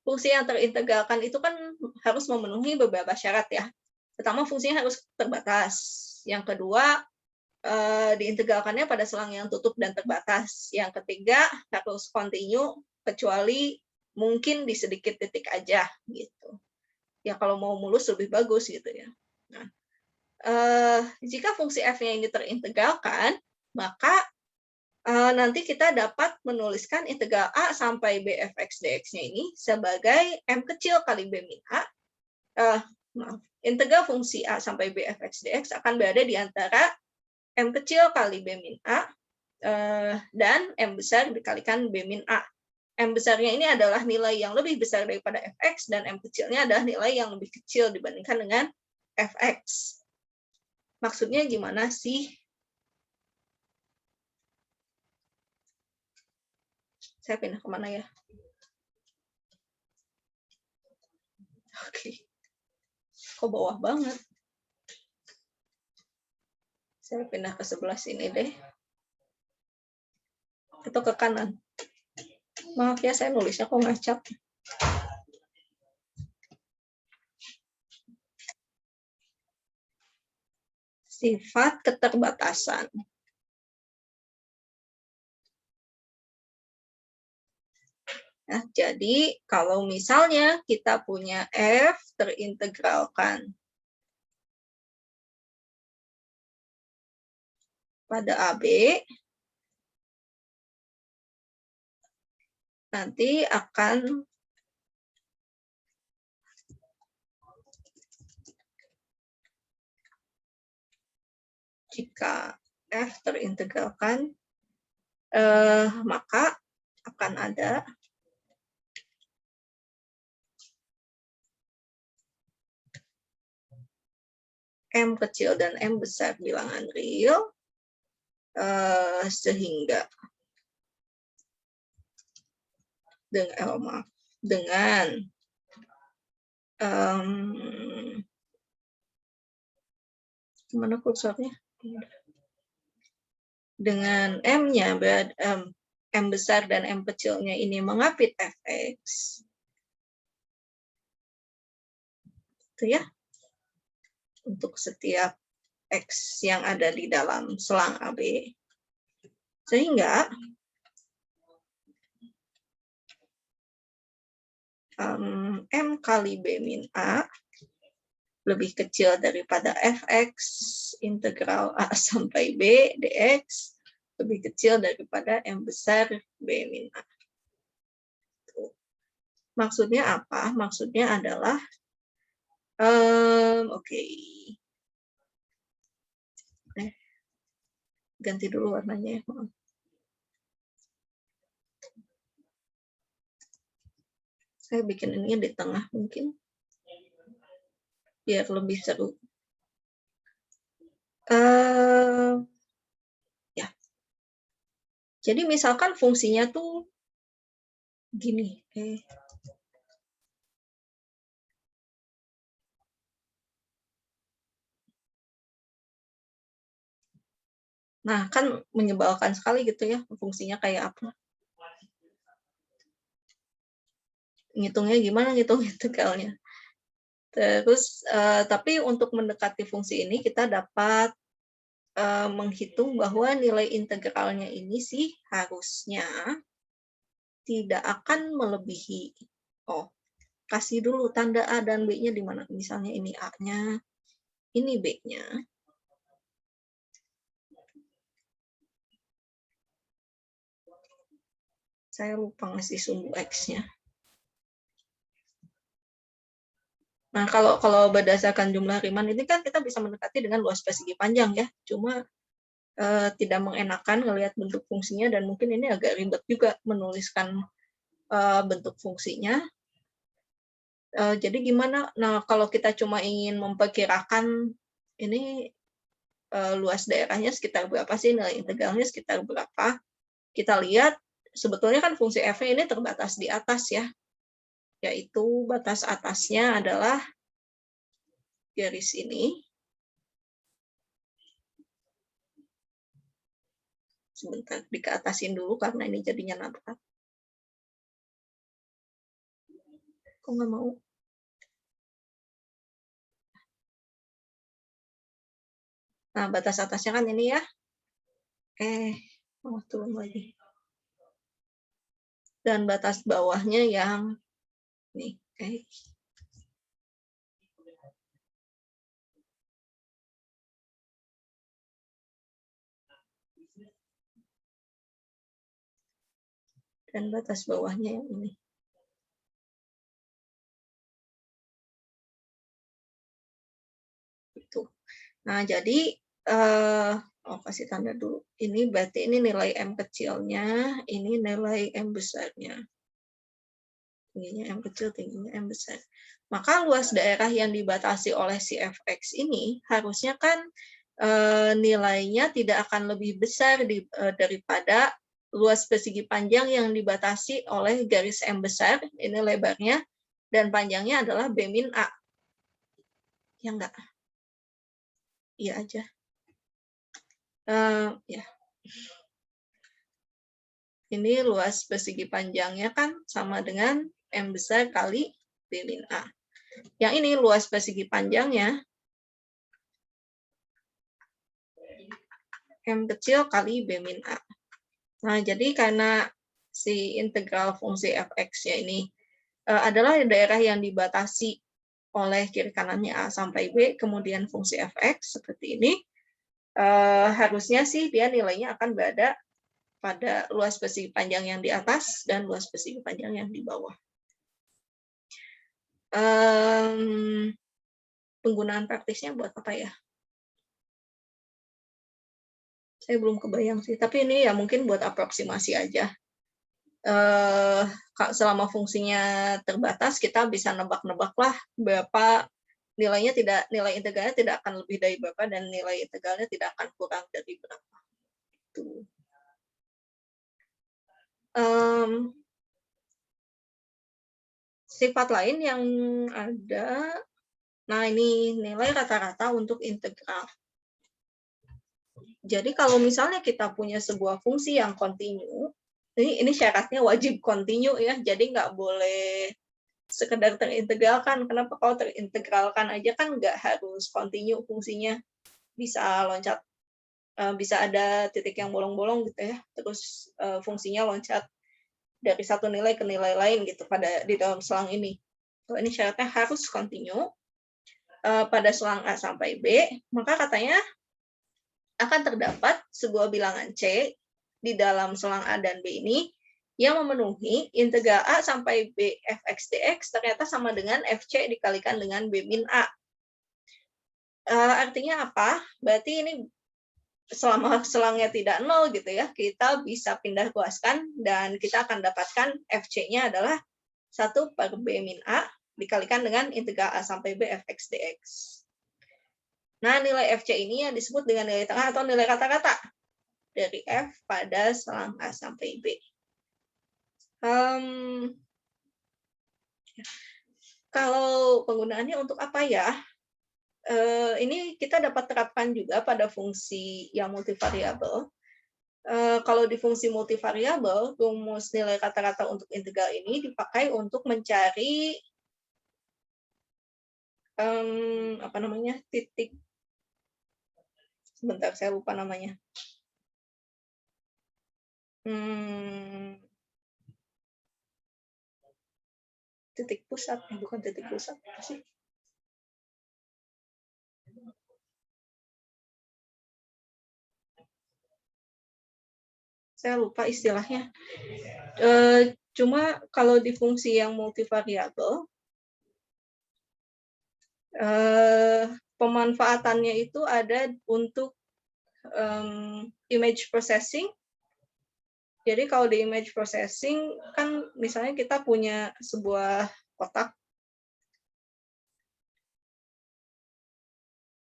fungsi yang terintegralkan itu kan harus memenuhi beberapa syarat ya. Pertama, fungsinya harus terbatas. Yang kedua, diintegralkannya pada selang yang tutup dan terbatas. Yang ketiga, harus kontinu kecuali mungkin di sedikit titik aja gitu. Ya kalau mau mulus lebih bagus gitu ya. Nah, jika fungsi f-nya ini terintegralkan, maka nanti kita dapat menuliskan integral a sampai b fx dx-nya ini sebagai m kecil kali b min a. Integral fungsi a sampai b fx dx akan berada di antara m kecil kali b min a dan m besar dikalikan b min a. M besarnya ini adalah nilai yang lebih besar daripada fx, dan m kecilnya adalah nilai yang lebih kecil dibandingkan dengan fx. Maksudnya gimana sih? Saya pindah kemana ya? Oke. Kok bawah banget? Saya pindah ke sebelah sini deh. Atau ke kanan. Maaf ya, saya nulisnya kok ngacak. Sifat keterbatasan. Nah, jadi kalau misalnya kita punya F terintegralkan pada AB, nanti akan jika F terintegralkan, maka akan ada M kecil dan M besar bilangan real, sehingga dengan gimana kursornya? Dengan M-nya, M besar dan M kecilnya ini mengapit fx, itu ya, untuk setiap X yang ada di dalam selang AB. Sehingga M kali B min A lebih kecil daripada fx integral A sampai B dx lebih kecil daripada M besar B min A. Maksudnya apa? Maksudnya adalah, oke. Ganti dulu warnanya ya. Saya bikin ini di tengah mungkin. Biar lebih seru. Ya. Jadi misalkan fungsinya tuh gini. Nah, kan menyebalkan sekali gitu ya, fungsinya kayak apa. Ngitungnya gimana ngitung integralnya. Terus, tapi untuk mendekati fungsi ini kita dapat menghitung bahwa nilai integralnya ini sih harusnya tidak akan melebihi. Oh, kasih dulu tanda A dan B-nya di mana. Misalnya ini A-nya, ini B-nya. Saya lupa ngasih sumbu X-nya. Nah, kalau berdasarkan jumlah Riemann ini kan kita bisa mendekati dengan luas persegi panjang ya. Cuma tidak mengenakan ngelihat bentuk fungsinya dan mungkin ini agak ribet juga menuliskan bentuk fungsinya. Jadi gimana? Nah, kalau kita cuma ingin memperkirakan ini luas daerahnya sekitar berapa sih, nilai integralnya sekitar berapa, kita lihat sebetulnya kan fungsi f ini terbatas di atas ya, yaitu batas atasnya adalah garis ini. Sebentar, dikeatasin dulu karena ini jadinya nabrak. Kok nggak mau? Nah, batas atasnya kan ini ya. Turun lagi. Dan batas bawahnya yang nih. Dan batas bawahnya yang ini. Itu. Nah, jadi kasih tanda dulu. Ini berarti ini nilai M kecilnya, ini nilai M besarnya. Tingginya M kecil, tingginya M besar. Maka luas daerah yang dibatasi oleh si fx ini harusnya kan nilainya tidak akan lebih besar daripada luas persegi panjang yang dibatasi oleh garis M besar, ini lebarnya, dan panjangnya adalah B min A. Ya enggak? Iya aja. Ya. Ini luas persegi panjangnya kan sama dengan M besar kali B min A. Yang ini luas persegi panjangnya M kecil kali B min A. Nah, jadi karena si integral fungsi fx-nya ini adalah daerah yang dibatasi oleh kiri kanannya A sampai B, kemudian fungsi fx seperti ini, harusnya sih dia nilainya akan berada pada luas persegi panjang yang di atas dan luas persegi panjang yang di bawah. Penggunaan praktisnya buat apa ya? Saya belum kebayang sih, tapi ini ya mungkin buat aproksimasi aja. Selama fungsinya terbatas, kita bisa nebak-nebak lah berapa nilainya, nilai integralnya tidak akan lebih dari berapa dan nilai integralnya tidak akan kurang dari berapa. Tuh. Sifat lain yang ada, nah ini nilai rata-rata untuk integral. Jadi kalau misalnya kita punya sebuah fungsi yang kontinu, ini syaratnya wajib kontinu ya, jadi nggak boleh sekedar terintegralkan. Kenapa? Kalau terintegralkan aja kan nggak harus kontinu fungsinya. bisa loncat, bisa ada titik yang bolong-bolong gitu ya, terus fungsinya loncat dari satu nilai ke nilai lain gitu di dalam selang ini. Kalau ini syaratnya harus continue pada selang A sampai B, maka katanya akan terdapat sebuah bilangan C di dalam selang A dan B ini yang memenuhi integral A sampai B fx dx ternyata sama dengan fc dikalikan dengan B min A. Artinya apa? Berarti ini selama selangnya tidak nol gitu ya, kita bisa pindah luaskan dan kita akan dapatkan fc-nya adalah 1 per B min A dikalikan dengan integral A sampai B fx dx. Nah, nilai fc ini yang disebut dengan nilai tengah atau nilai rata-rata dari f pada selang A sampai B. Kalau penggunaannya untuk apa ya? Ini kita dapat terapkan juga pada fungsi yang multivariabel. Kalau di fungsi multivariabel, rumus nilai rata-rata untuk integral ini dipakai untuk mencari titik. Sebentar, saya lupa namanya. Titik pusat, bukan titik pusat, apa sih? Saya lupa istilahnya. Cuma kalau di fungsi yang multivariabel, pemanfaatannya itu ada untuk image processing. Jadi kalau di image processing kan misalnya kita punya sebuah kotak,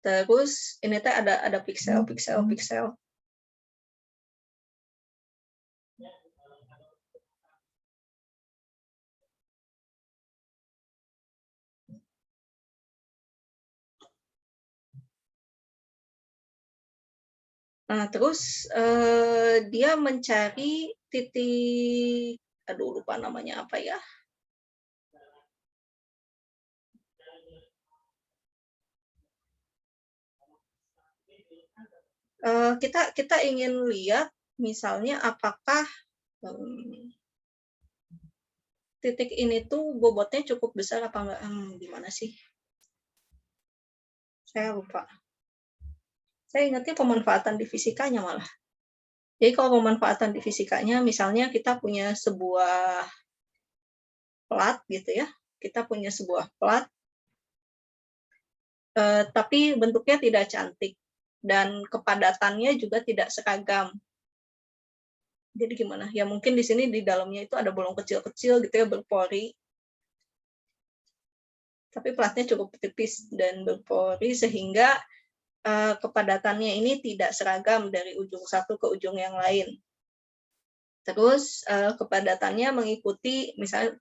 terus ini teh ada pixel. Nah, terus dia mencari titik, aduh lupa namanya apa ya. Kita ingin lihat misalnya apakah titik ini tuh bobotnya cukup besar apa enggak. Gimana sih? Saya lupa. Saya ingatnya pemanfaatan di fisikanya malah. Jadi kalau pemanfaatan di fisikanya, misalnya kita punya sebuah plat gitu ya, kita punya sebuah plat, tapi bentuknya tidak cantik dan kepadatannya juga tidak seragam. Jadi gimana? Ya mungkin di sini di dalamnya itu ada bolong kecil-kecil gitu ya, berpori. Tapi platnya cukup tipis dan berpori sehingga kepadatannya ini tidak seragam dari ujung satu ke ujung yang lain. Terus kepadatannya mengikuti misalnya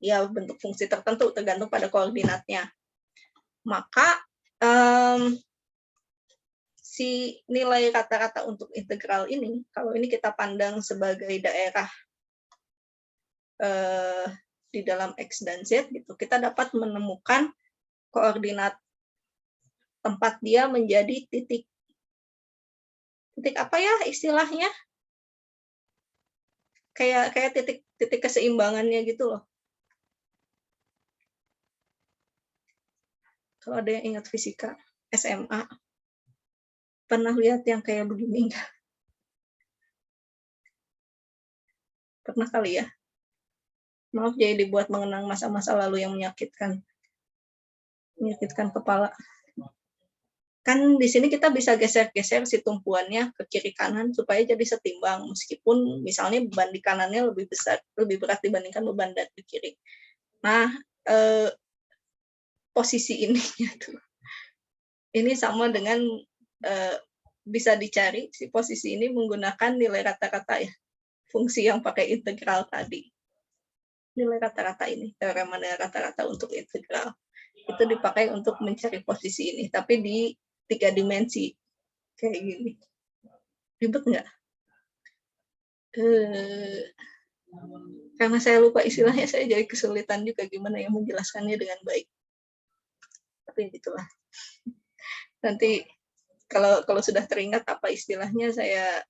ya bentuk fungsi tertentu tergantung pada koordinatnya. Maka si nilai rata-rata untuk integral ini, kalau ini kita pandang sebagai daerah di dalam X dan Z, gitu, kita dapat menemukan koordinat tempat dia menjadi titik apa ya istilahnya? Kayak titik keseimbangannya gitu loh. Kalau ada yang ingat fisika SMA, pernah lihat yang kayak begini enggak? Pernah kali ya? Maaf jadi dibuat mengenang masa-masa lalu yang menyakitkan kepala. Kan di sini kita bisa geser-geser si tumpuannya ke kiri kanan supaya jadi setimbang, meskipun misalnya beban di kanannya lebih berat dibandingkan beban di kiri. Nah, posisi ininya tuh, ini sama dengan bisa dicari si posisi ini menggunakan nilai rata-rata ya, fungsi yang pakai integral tadi. Nilai rata-rata ini, teorema nilai rata-rata untuk integral, itu dipakai untuk mencari posisi ini, tapi di 3 dimensi kayak gini. Ribet nggak? Karena saya lupa istilahnya, saya jadi kesulitan juga gimana yang menjelaskannya dengan baik. Tapi itulah. Nanti Kalau sudah teringat apa istilahnya, saya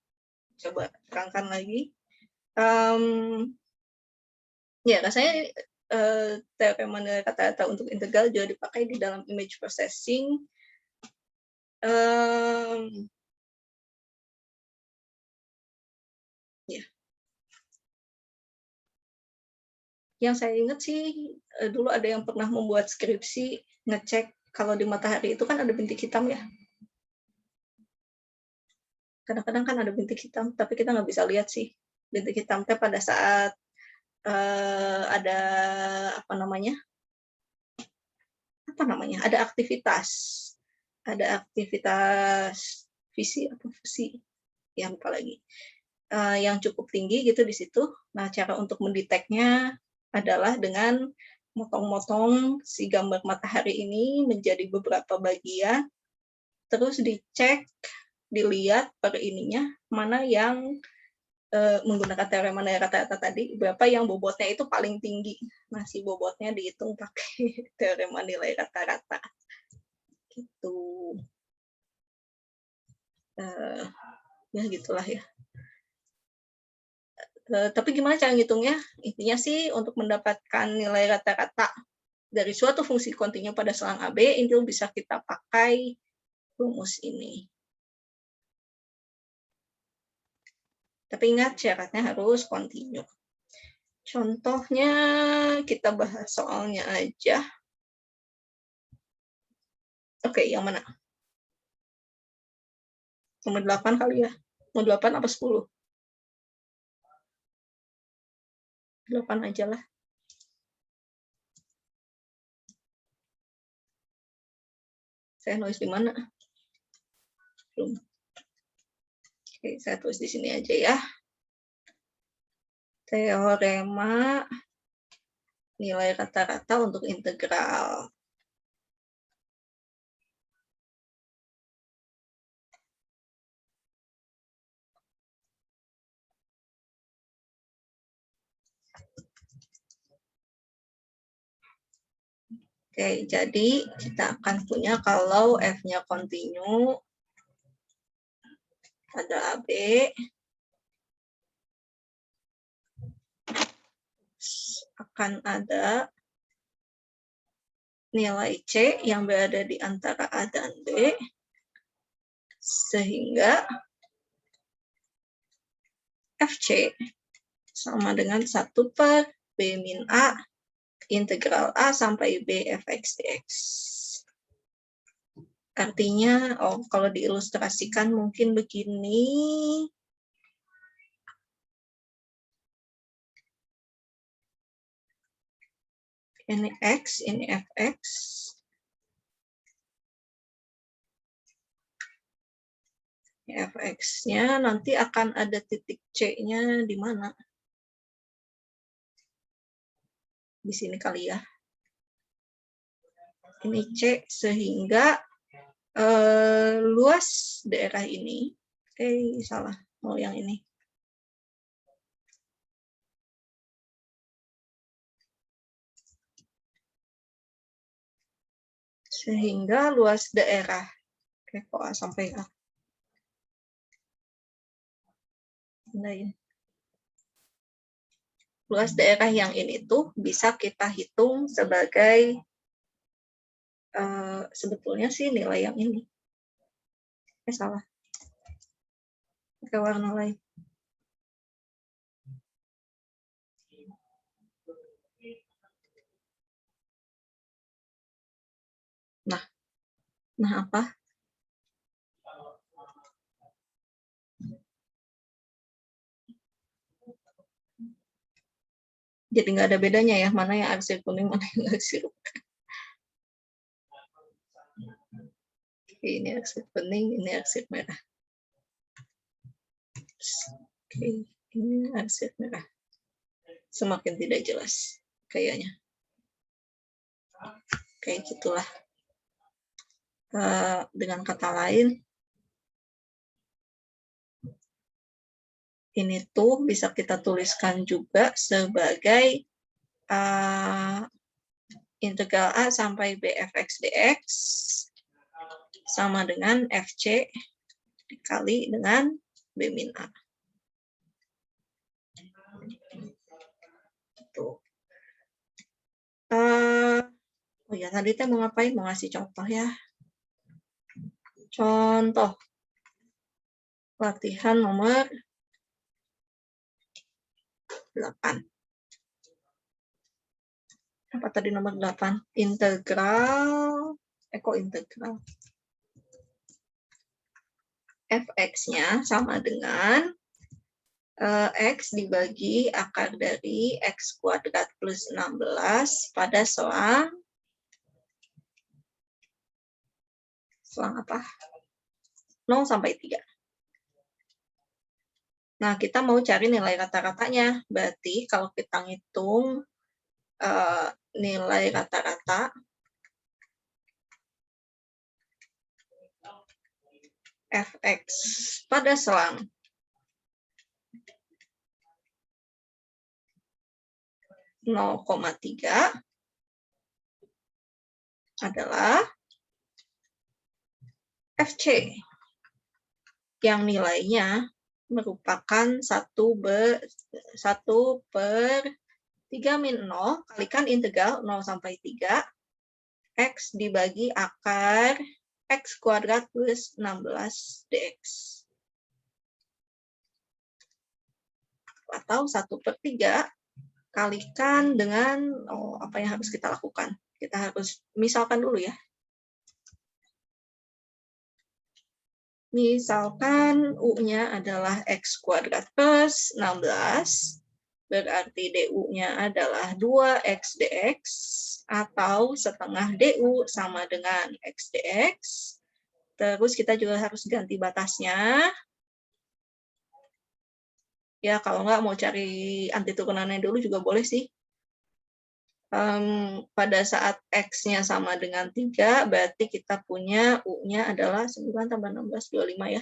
coba terangkan lagi. Ya, rasanya teorema nilai rata-rata untuk integral juga dipakai di dalam image processing. Ya. Yang saya ingat sih, dulu ada yang pernah membuat skripsi, ngecek kalau di matahari itu kan ada bintik hitam ya. Kadang-kadang kan ada bintik hitam, tapi kita nggak bisa lihat sih bintik hitamnya pada saat ada apa namanya, ada aktivitas visi atau fusi, yang lupa lagi, yang cukup tinggi gitu di situ. Nah, cara untuk mendeteknya adalah dengan motong-motong si gambar matahari ini menjadi beberapa bagian, terus dicek, dilihat per ininya mana yang menggunakan teorema nilai rata-rata tadi, berapa yang bobotnya itu paling tinggi. Nah, si bobotnya dihitung pakai teorema nilai rata-rata. Gitu. Ya gitulah ya. Tapi gimana cara ngitungnya? Intinya sih untuk mendapatkan nilai rata-rata dari suatu fungsi kontinu pada selang AB, itu bisa kita pakai rumus ini. Tapi ingat syaratnya harus kontinu. Contohnya kita bahas soalnya aja. Oke, yang mana? Nomor 8 kali ya. Nomor 8 apa 10? 8 aja lah. Saya nulis di mana? Belum. Oke, saya tulis di sini aja ya. Teorema nilai rata-rata untuk integral. Oke, jadi kita akan punya kalau F-nya kontinu pada AB, akan ada nilai C yang berada di antara A dan B, sehingga FC sama dengan 1 per B min A integral A sampai B fx dx. Artinya, kalau diilustrasikan mungkin begini. Ini X, ini fx. Fx-nya nanti akan ada titik C-nya di mana? Di sini kali ya. Ini C, sehingga luas daerah ini, salah, mau yang ini. Sehingga luas daerah, kok A sampai A. Luas daerah yang ini tuh bisa kita hitung sebagai sebetulnya sih nilai yang ini. Salah. Pakai warna lain. Nah apa? Jadi nggak ada bedanya ya, mana yang arsir kuning, mana yang arsir merah. Ini arsir kuning, ini arsir merah. Oke, ini arsir merah. Semakin tidak jelas kayaknya. Kayak gitulah. Dengan kata lain, ini tuh bisa kita tuliskan juga sebagai integral A sampai B fx dx sama dengan FC dikali dengan B min A. Tuh. Oh ya, tadi teh mau ngapain? Mau ngasih contoh ya. Contoh. Latihan nomor 8. Apa tadi nomor 8? Integral. Kok integral? Fx-nya sama dengan X dibagi akar dari X kuadrat plus 16 pada selang apa? 0 sampai 3. Nah, kita mau cari nilai rata-ratanya. Berarti kalau kita ngitung nilai rata-rata Fx pada selang 0,3 adalah Fc yang nilainya merupakan 1 per 3 min 0 kalikan integral 0 sampai 3 X dibagi akar X kuadrat plus 16 dx. Atau 1 per 3 kalikan dengan, apa yang harus kita lakukan? Kita harus misalkan dulu ya. Misalkan U-nya adalah X kuadrat plus 16, berarti DU-nya adalah 2X dx, atau setengah DU sama dengan X dx. Terus kita juga harus ganti batasnya. Ya, kalau nggak mau cari anti turunannya dulu juga boleh sih. Pada saat X-nya sama dengan 3, berarti kita punya U-nya adalah 9 tambah 16, 25 ya.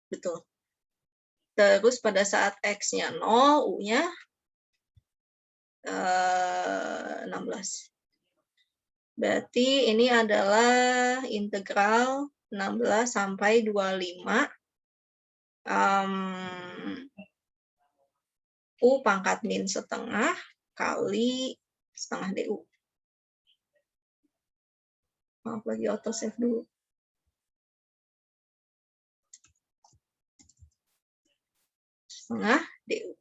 Betul. Terus pada saat X-nya 0, U-nya 16. Berarti ini adalah integral 16 sampai 25. U pangkat min setengah kali setengah DU. Maaf lagi autosave dulu. Setengah DU.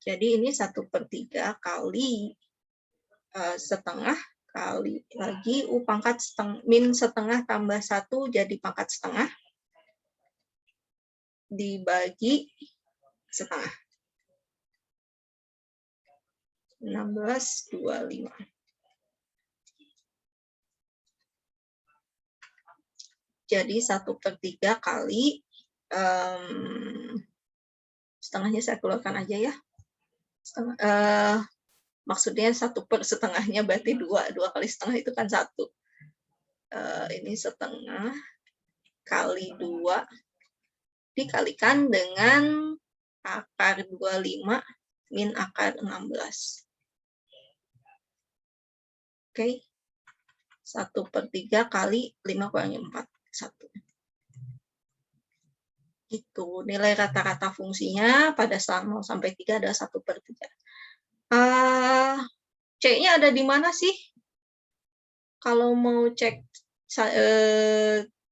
Jadi ini 1 per 3 kali setengah kali lagi U pangkat min setengah tambah 1 jadi pangkat setengah dibagi setengah. 16,25. Jadi 1 per 3 kali, setengahnya saya keluarkan aja ya. Maksudnya 1 per setengahnya berarti 2. 2 kali setengah itu kan 1. Ini setengah kali 2 dikalikan dengan akar 25 min akar 16. Oke. 1 per 3 kali 5 kurangi 4. 1. Itu nilai rata-rata fungsinya pada selang 0 sampai 3 adalah 1 per 3. C-nya ada di mana sih? Kalau mau cek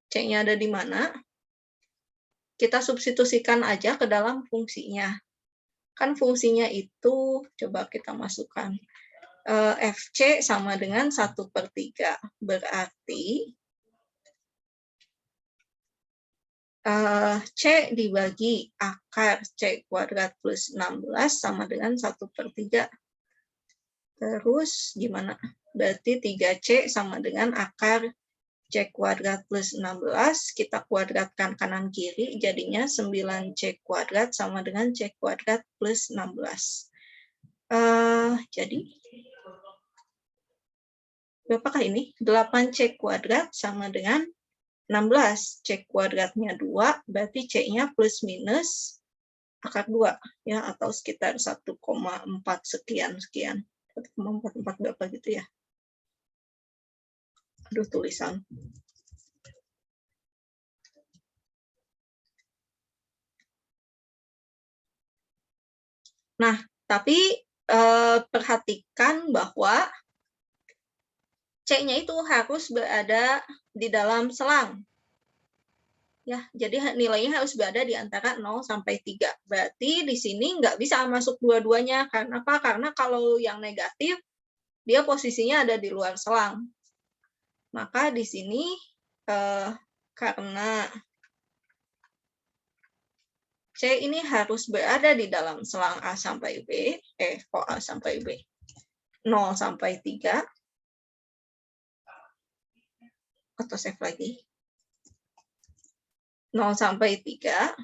C-nya ada di mana, kita substitusikan aja ke dalam fungsinya. Kan fungsinya itu, coba kita masukkan. FC sama dengan 1 per 3. Berarti C dibagi akar C kuadrat plus 16 sama dengan 1 per 3. Terus gimana? Berarti 3C sama dengan akar C kuadrat plus 16. Kita kuadratkan kanan kiri, jadinya 9C kuadrat sama dengan C kuadrat plus 16. Jadi berapakah ini? 8C kuadrat sama dengan 16. C kuadratnya 2, berarti C-nya plus minus akar 2, ya, atau sekitar 1,4 sekian. 1,44 berapa gitu ya. Aduh, tulisan. Nah, tapi perhatikan bahwa C-nya itu harus berada di dalam selang. Ya, jadi nilainya harus berada di antara 0 sampai 3. Berarti di sini nggak bisa masuk dua-duanya. Karena apa? Karena kalau yang negatif, dia posisinya ada di luar selang. Maka di sini karena C ini harus berada di dalam selang A sampai B, kok A sampai B, 0 sampai 3, atau save lagi, 0 sampai 3,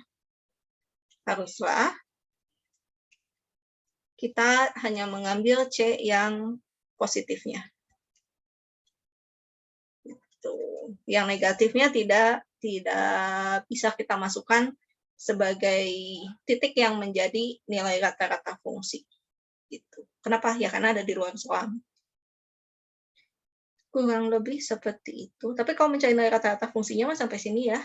haruslah kita hanya mengambil C yang positifnya. Yang negatifnya tidak bisa kita masukkan sebagai titik yang menjadi nilai rata-rata fungsi. Gitu. Kenapa? Ya karena ada di luar selang. Kurang lebih seperti itu. Tapi kalau mencari nilai rata-rata fungsinya sampai sini ya.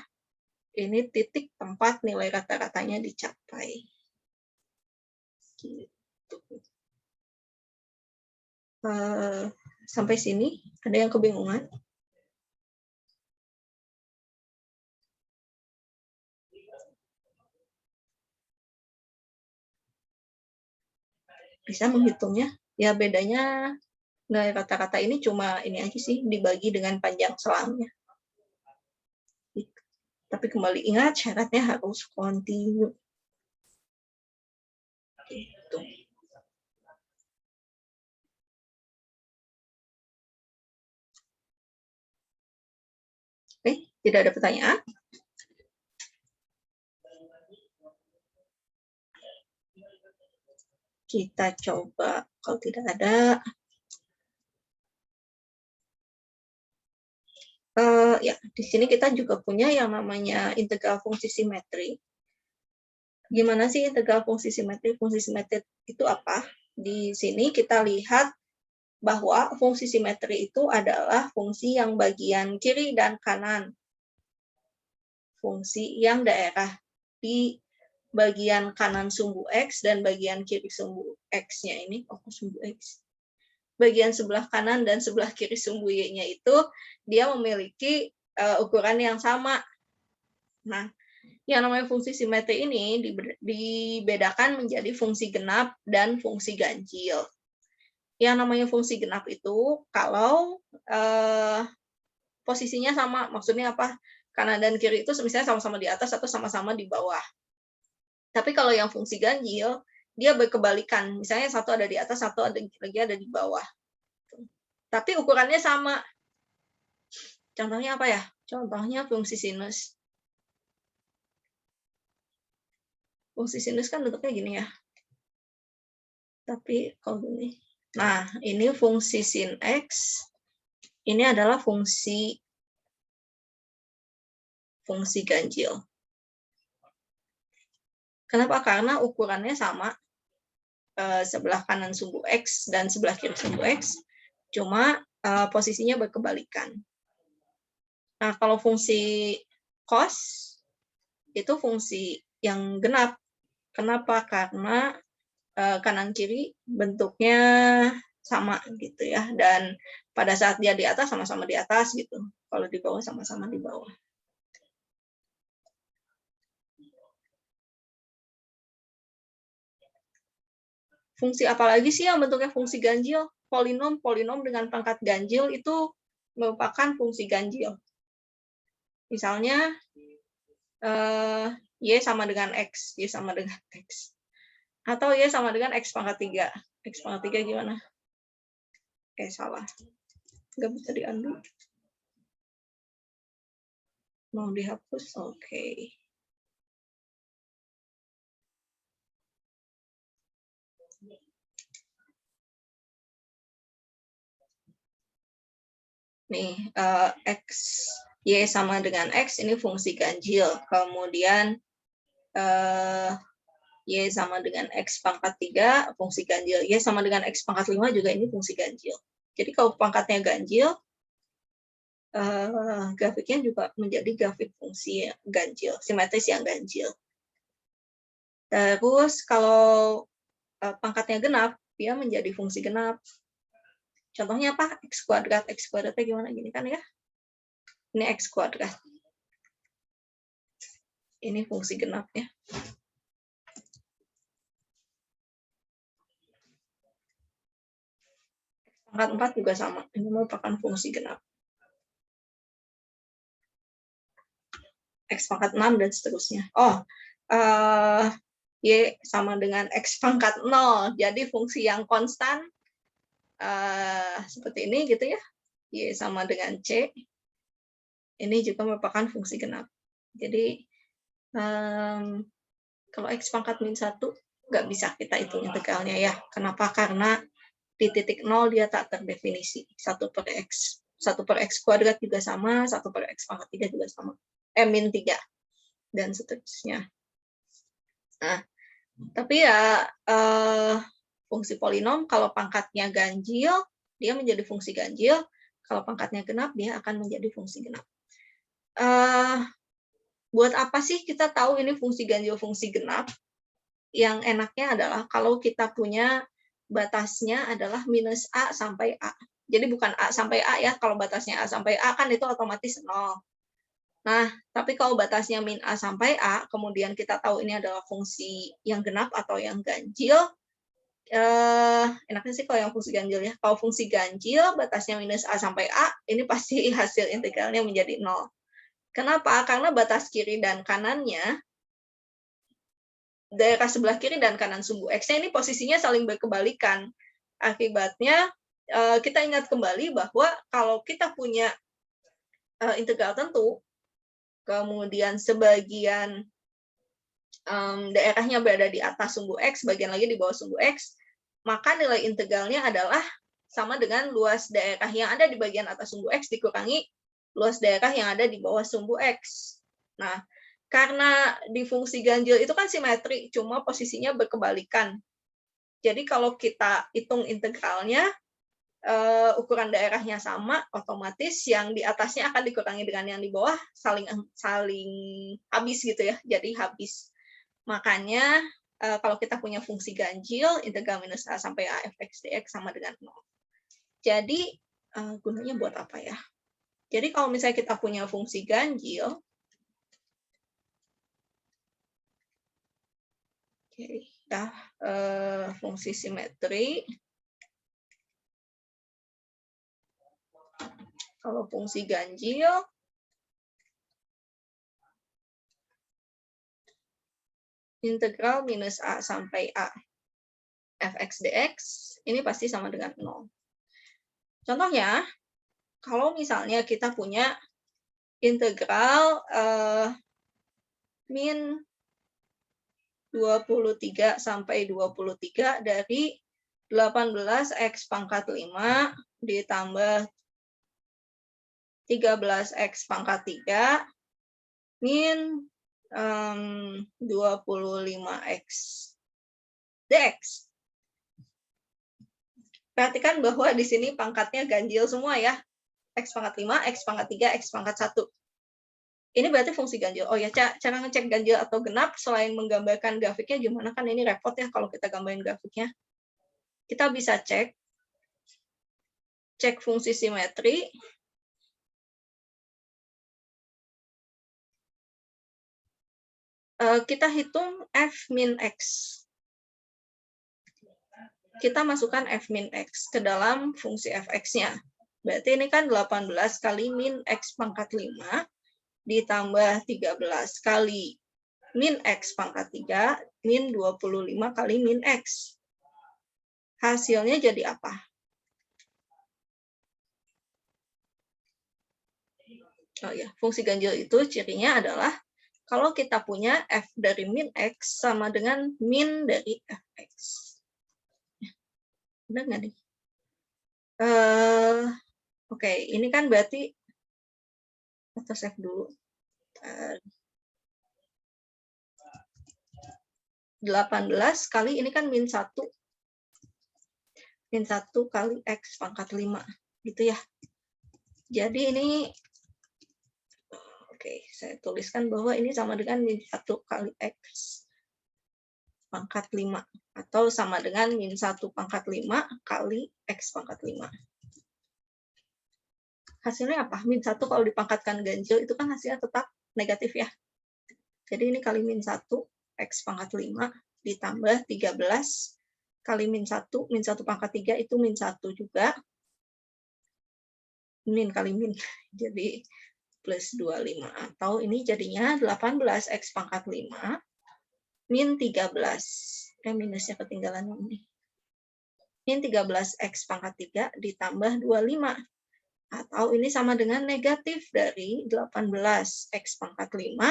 Ini titik tempat nilai rata-ratanya dicapai. Gitu. Sampai sini ada yang kebingungan? Bisa menghitungnya? Ya bedanya nilai rata-rata ini cuma ini aja sih, dibagi dengan panjang selangnya. Tapi kembali ingat, syaratnya harus kontinu. Gitu. Oke, tidak ada pertanyaan? Kita coba, kalau tidak ada, ya di sini kita juga punya yang namanya integral fungsi simetri. Gimana sih integral fungsi simetri? Fungsi simetri itu apa? Di sini kita lihat bahwa fungsi simetri itu adalah fungsi yang bagian kiri dan kanan. Fungsi yang daerah di bagian kanan sumbu X dan bagian kiri sumbu X-nya ini, sumbu X. Bagian sebelah kanan dan sebelah kiri sumbu Y-nya itu dia memiliki ukuran yang sama. Nah, yang namanya fungsi simetri ini dibedakan menjadi fungsi genap dan fungsi ganjil. Yang namanya fungsi genap itu kalau posisinya sama, maksudnya apa? Kanan dan kiri itu misalnya sama-sama di atas atau sama-sama di bawah. Tapi kalau yang fungsi ganjil, dia berkebalikan. Misalnya satu ada di atas, satu lagi ada di bawah. Tapi ukurannya sama. Contohnya apa ya? Contohnya fungsi sinus. Fungsi sinus kan bentuknya gini ya. Tapi kalau gini. Nah, ini fungsi sin X. Ini adalah fungsi ganjil. Kenapa? Karena ukurannya sama. Sebelah kanan sumbu X dan sebelah kiri sumbu X. Cuma posisinya berkebalikan. Nah, kalau fungsi cos itu fungsi yang genap. Kenapa? Karena kanan kiri bentuknya sama gitu ya, dan pada saat dia di atas sama-sama di atas gitu. Kalau di bawah sama-sama di bawah. Fungsi apa lagi sih yang bentuknya fungsi ganjil? Polinom dengan pangkat ganjil itu merupakan fungsi ganjil. Misalnya Y sama dengan X, Y sama dengan X. Atau Y sama dengan X pangkat 3. X pangkat 3 gimana? Salah. Nggak bisa diambil. Mau dihapus? Oke. Nih, X, Y sama dengan X, ini fungsi ganjil. Kemudian, Y sama dengan X pangkat 3, fungsi ganjil. Y sama dengan X pangkat 5 juga ini fungsi ganjil. Jadi kalau pangkatnya ganjil, grafiknya juga menjadi grafik fungsi ganjil, simetris yang ganjil. Terus kalau pangkatnya genap, dia menjadi fungsi genap. Contohnya apa? X kuadrat. X kuadratnya gimana? Gini kan ya? Ini X kuadrat. Ini fungsi genapnya. Pangkat 4 juga sama. Ini merupakan fungsi genap. X pangkat 6 dan seterusnya. Y sama dengan X pangkat 0. Jadi fungsi yang konstan seperti ini gitu ya. Y sama dengan C. Ini juga merupakan fungsi genap. Jadi kalau X pangkat min 1 nggak bisa kita hitung integralnya ya. Kenapa? Karena di titik 0 dia tak terdefinisi. 1 per X. 1 per X kuadrat juga sama, 1 per X pangkat 3 juga sama. Min 3. Dan seterusnya. Nah, tapi ya fungsi polinom kalau pangkatnya ganjil, dia menjadi fungsi ganjil. Kalau pangkatnya genap, dia akan menjadi fungsi genap. Buat apa sih kita tahu ini fungsi ganjil, fungsi genap? Yang enaknya adalah kalau kita punya batasnya adalah minus A sampai A. Jadi bukan A sampai A ya, kalau batasnya A sampai A kan itu otomatis 0. Nah, tapi kalau batasnya min A sampai A, kemudian kita tahu ini adalah fungsi yang genap atau yang ganjil, enaknya sih kalau yang fungsi ganjil ya. Kalau fungsi ganjil, batasnya minus A sampai A, ini pasti hasil integralnya menjadi 0. Kenapa? Karena batas kiri dan kanannya, daerah sebelah kiri dan kanan sumbu X-nya ini posisinya saling berkebalikan. Akibatnya, kita ingat kembali bahwa kalau kita punya integral tentu, kemudian sebagian daerahnya berada di atas sumbu X, bagian lagi di bawah sumbu X, maka nilai integralnya adalah sama dengan luas daerah yang ada di bagian atas sumbu X dikurangi luas daerah yang ada di bawah sumbu X. Nah, karena di fungsi ganjil itu kan simetri, cuma posisinya berkebalikan. Jadi kalau kita hitung integralnya, ukuran daerahnya sama, otomatis yang di atasnya akan dikurangi dengan yang di bawah, saling habis gitu ya, jadi habis. Makanya kalau kita punya fungsi ganjil, integral minus A sampai A fx dx sama dengan 0. Jadi gunanya buat apa ya? Jadi kalau misalnya kita punya fungsi ganjil, fungsi simetri, kalau fungsi ganjil, integral minus A sampai A fx dx, ini pasti sama dengan 0. Contohnya, kalau misalnya kita punya integral min 23 sampai 23 dari 18x pangkat 5 ditambah 13x pangkat 3 min 25x dx. Perhatikan bahwa di sini pangkatnya ganjil semua ya. X pangkat 5, X pangkat 3, X pangkat 1. Ini berarti fungsi ganjil. Oh ya, cara ngecek ganjil atau genap selain menggambarkan grafiknya gimana, kan ini repot ya kalau kita gambarin grafiknya. Kita bisa cek fungsi simetri. Kita hitung F min X. Kita masukkan F min X ke dalam fungsi fx-nya. Berarti ini kan 18 kali min X pangkat 5 ditambah 13 kali min X pangkat 3 min 25 kali min X. Hasilnya jadi apa? Oh ya, fungsi ganjil itu cirinya adalah kalau kita punya F dari min X sama dengan min dari fx. Benar nggak nih? Oke, ini kan berarti kita save dulu. 18 kali ini kan min 1. Min 1 kali X pangkat 5. Gitu ya. Jadi ini Oke, saya tuliskan bahwa ini sama dengan min 1 kali X pangkat 5. Atau sama dengan min 1 pangkat 5 kali X pangkat 5. Hasilnya apa? Min 1 kalau dipangkatkan ganjil itu kan hasilnya tetap negatif ya. Jadi ini kali min 1, X pangkat 5, ditambah 13 kali min 1 pangkat 3 itu min 1 juga. Min kali min, jadi plus 25. Atau ini jadinya 18 X pangkat 5, min 13. Minusnya ketinggalan ini. Min 13 X pangkat 3 ditambah 25. Atau ini sama dengan negatif dari 18 X pangkat 5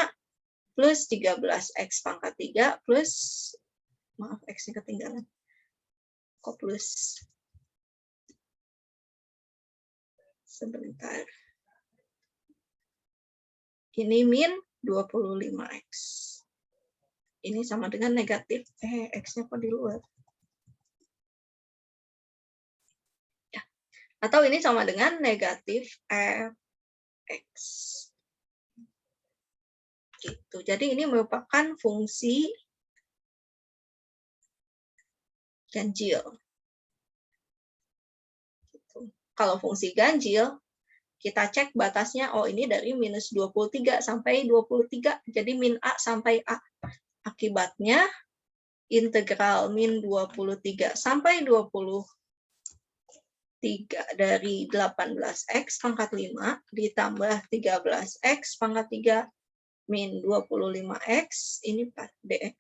plus 13 X pangkat 3 plus, maaf X-nya ketinggalan. Kok plus? Sebentar. Ini min 25X. Ini sama dengan negatif, X-nya kok di luar? Ya. Atau ini sama dengan negatif Fx. Gitu. Jadi ini merupakan fungsi ganjil. Gitu. Kalau fungsi ganjil, kita cek batasnya, oh ini dari minus 23 sampai 23, jadi min A sampai A. Akibatnya, integral min 23 sampai 23 dari 18X pangkat 5 ditambah 13X pangkat 3 min 25X, ini dx.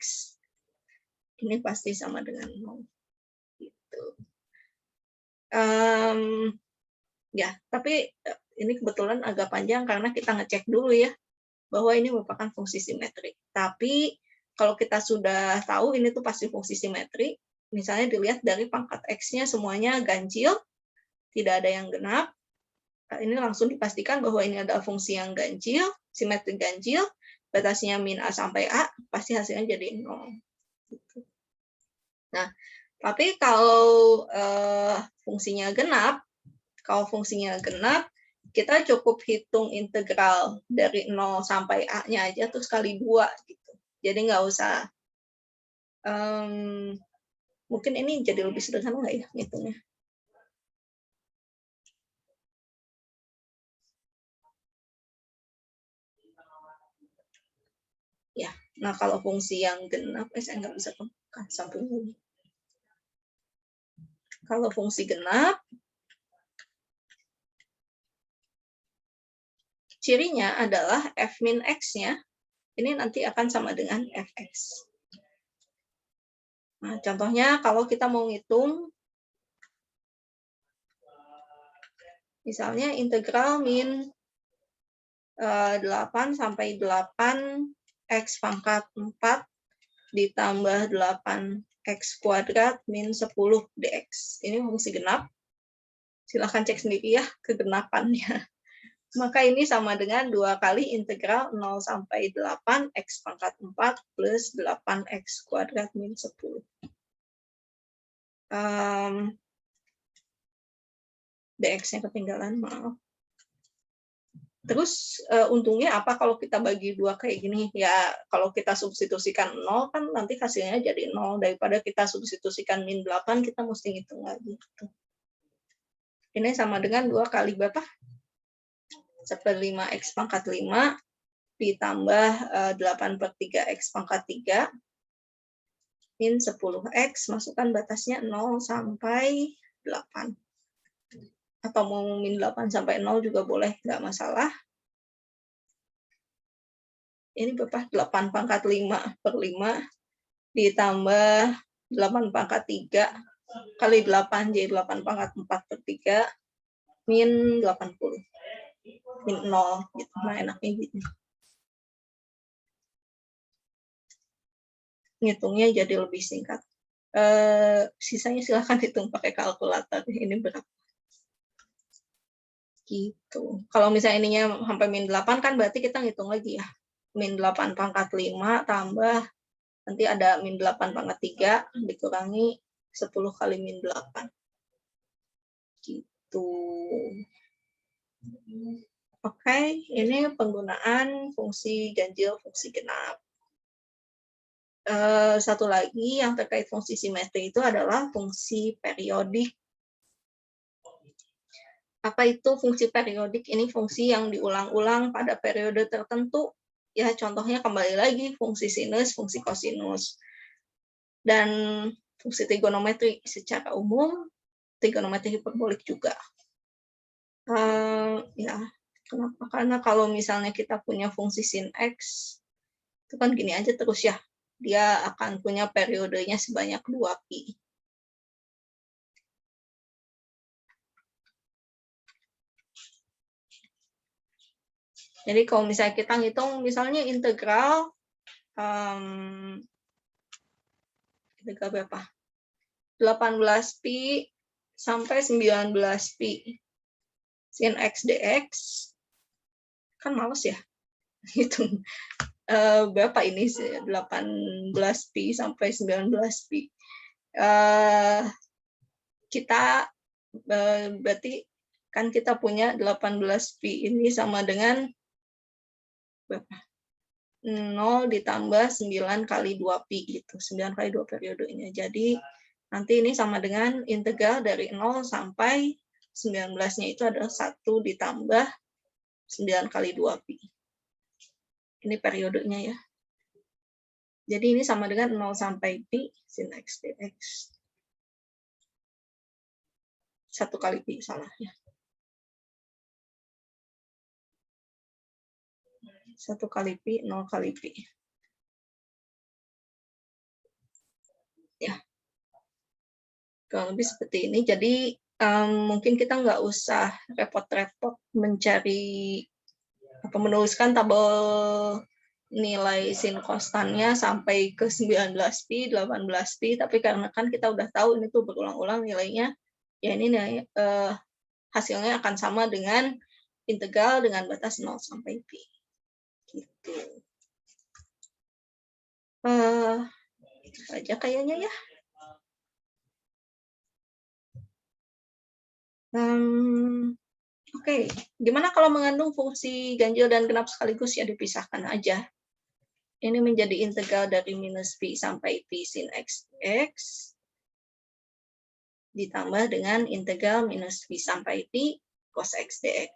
Ini pasti sama dengan 0. Gitu. Ya, tapi ini kebetulan agak panjang karena kita ngecek dulu ya, bahwa ini merupakan fungsi simetrik. Tapi kalau kita sudah tahu ini tuh pasti fungsi simetrik, misalnya dilihat dari pangkat X-nya semuanya ganjil, tidak ada yang genap, ini langsung dipastikan bahwa ini adalah fungsi yang ganjil, simetrik ganjil, batasnya min A sampai A, pasti hasilnya jadi 0. Nah, tapi kalau fungsinya genap, kita cukup hitung integral dari 0 sampai A-nya aja, terus kali 2. Gitu. Jadi nggak usah, mungkin ini jadi lebih sederhana nggak ya ngitungnya? Ya, nah kalau fungsi yang genap, saya nggak bisa temukan samping ini. Kalau fungsi genap, cirinya adalah f min x-nya, ini nanti akan sama dengan fx. Nah, contohnya kalau kita mau ngitung, misalnya integral min 8 sampai 8 X pangkat 4 ditambah 8X kuadrat min 10 dx. Ini fungsi genap. Silahkan cek sendiri ya kegenapannya. Maka ini sama dengan 2 kali integral 0 sampai 8 X pangkat 4 plus 8X kuadrat min 10. Dx-nya ketinggalan, maaf. Terus untungnya apa kalau kita bagi 2 kayak gini? Ya kalau kita substitusikan 0 kan nanti hasilnya jadi 0. Daripada kita substitusikan min 8, kita mesti ngitung lagi. Ini sama dengan 2 kali berapa? 1/5 X pangkat 5 ditambah 8/3 X pangkat 3 min 10X, masukkan batasnya 0 sampai 8. Atau mau min 8 sampai 0 juga boleh, nggak masalah. Ini berapa? 8 pangkat 5/5 ditambah 8 pangkat 3 kali 8, jadi 8 pangkat 4/3 min 80. Min 0, gitu. Nah, enaknya gitu. Ngitungnya jadi lebih singkat. Sisanya silahkan hitung pakai kalkulator. Ini berapa? Gitu. Kalau misalnya ininya sampai min 8 kan berarti kita ngitung lagi ya. Min 8 pangkat 5 tambah nanti ada min 8 pangkat 3 dikurangi 10 kali min 8. Gitu. Oke, ini penggunaan fungsi ganjil, fungsi genap. Satu lagi yang terkait fungsi simetri itu adalah fungsi periodik. Apa itu fungsi periodik? Ini fungsi yang diulang-ulang pada periode tertentu. Ya, contohnya kembali lagi fungsi sinus, fungsi kosinus. Dan fungsi trigonometri secara umum, trigonometri hiperbolik juga. Ya, kenapa? Karena kalau misalnya kita punya fungsi sin X, itu kan gini aja terus ya. Dia akan punya periodenya sebanyak 2pi. Jadi kalau misalnya kita ngitung, misalnya integral berapa? 18pi sampai 19pi. Sin X dx, kan males ya. Hitung berapa ini 18pi sampai 19pi. Kita berarti kan kita punya 18pi ini sama dengan berapa? 0 ditambah 9 kali 2pi gitu. 9 kali 2 periodenya. Jadi nanti ini sama dengan integral dari 0 sampai 19-nya itu adalah 1 ditambah 9 kali 2pi. Ini periodenya ya. Jadi ini sama dengan 0 sampai pi sin X dx. 1 kali pi salahnya. 1 kali pi, 0 kali pi. Ya. Kalau lebih seperti ini. Jadi mungkin kita nggak usah repot-repot mencari atau menuliskan tabel nilai sin konstannya sampai ke 19pi, 18pi, tapi karena kan kita udah tahu ini tuh berulang-ulang nilainya, ya ini nilai, hasilnya akan sama dengan integral dengan batas 0 sampai pi. Gitu. Itu saja kayaknya ya. Oke, gimana kalau mengandung fungsi ganjil dan genap sekaligus? Ya dipisahkan aja. Ini menjadi integral dari minus pi sampai pi sin X dx ditambah dengan integral minus pi sampai pi cos X dx.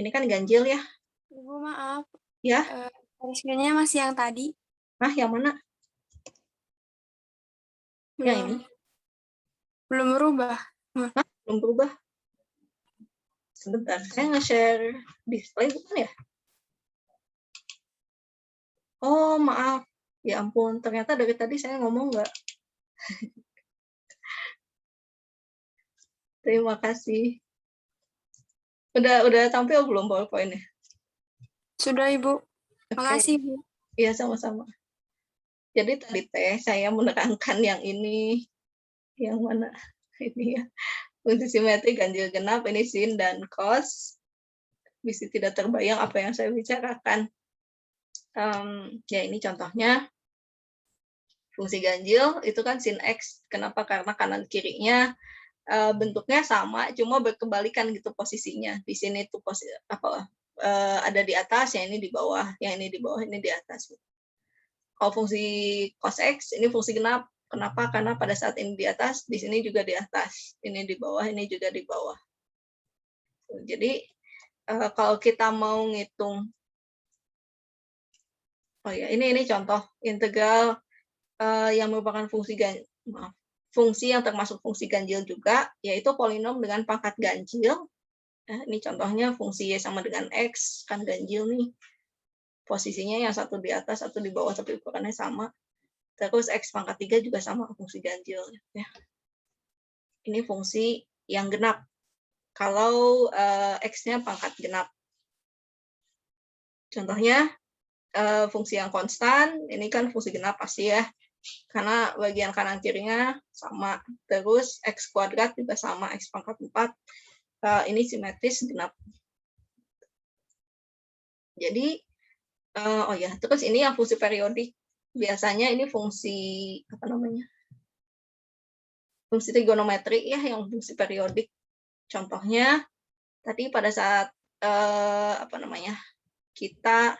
Ini kan ganjil ya? Ibu maaf. Ya. Hasilnya masih yang tadi. Nah, yang mana? Yang ini? Belum berubah. Hah? Belum berubah? Sebentar, saya nge-share display bukan ya? Oh, maaf. Ya ampun, ternyata dari tadi saya ngomong nggak. Terima kasih. Udah tampil belum PowerPoint-nya? Sudah, Ibu. Makasih, Bu. Iya, sama-sama. Jadi tadi saya menerangkan yang ini, yang mana? Ini ya. Fungsi simetri ganjil genap, ini sin dan cos. Bisa tidak terbayang apa yang saya bicarakan. Ya ini contohnya. Fungsi ganjil itu kan sin X. Kenapa? Karena kanan kirinya bentuknya sama, cuma berkebalikan gitu posisinya. Di sini tuh ada di atas, yang ini di bawah, yang ini di bawah, ini di atas. Kalau fungsi cos X, ini fungsi genap. Kenapa? Karena pada saat ini di atas, di sini juga di atas. Ini di bawah, ini juga di bawah. Jadi, kalau kita mau ngitung, oh ya, ini contoh integral yang merupakan fungsi yang termasuk fungsi ganjil juga, yaitu polinom dengan pangkat ganjil. Ini contohnya fungsi Y sama dengan X, kan ganjil nih. Posisinya yang satu di atas, satu di bawah, tapi ukurannya sama. Terus X pangkat 3 juga sama fungsi ganjil. Ya. Ini fungsi yang genap. Kalau X-nya pangkat genap. Contohnya, fungsi yang konstan, ini kan fungsi genap pasti ya. Karena bagian kanan kirinya sama. Terus X kuadrat juga sama, X pangkat 4. Ini simetris genap. Jadi, oh ya, terus ini yang fungsi periodik. Biasanya ini fungsi, apa namanya? Fungsi trigonometri ya, yang fungsi periodik. Contohnya, Tadi pada saat kita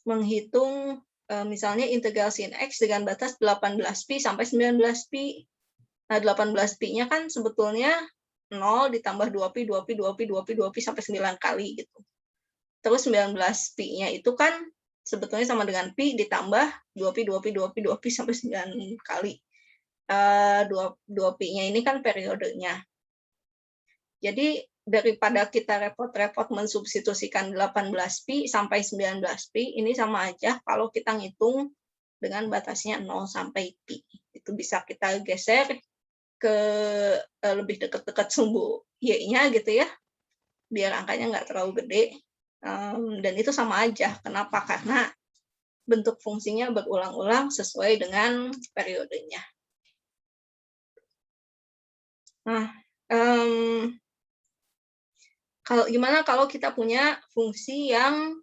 menghitung misalnya integral sin X dengan batas 18pi sampai 19pi. Nah, 18pi-nya kan sebetulnya 0 ditambah 2pi, 2pi, 2pi, 2pi, 2pi sampai 9 kali gitu. Terus 19pi-nya itu kan sebetulnya sama dengan pi ditambah 2pi, 2pi, 2pi, 2pi sampai 9 kali. 2pi-nya ini kan periodenya. Jadi daripada kita repot-repot mensubstitusikan 18pi sampai 19pi, ini sama aja kalau kita ngitung dengan batasnya 0 sampai pi. Itu bisa kita geser ke lebih dekat-dekat sumbu y-nya gitu ya, biar angkanya nggak terlalu gede. Dan itu sama aja. Kenapa? Karena bentuk fungsinya berulang-ulang sesuai dengan periodenya. Nah, gimana kalau kita punya fungsi yang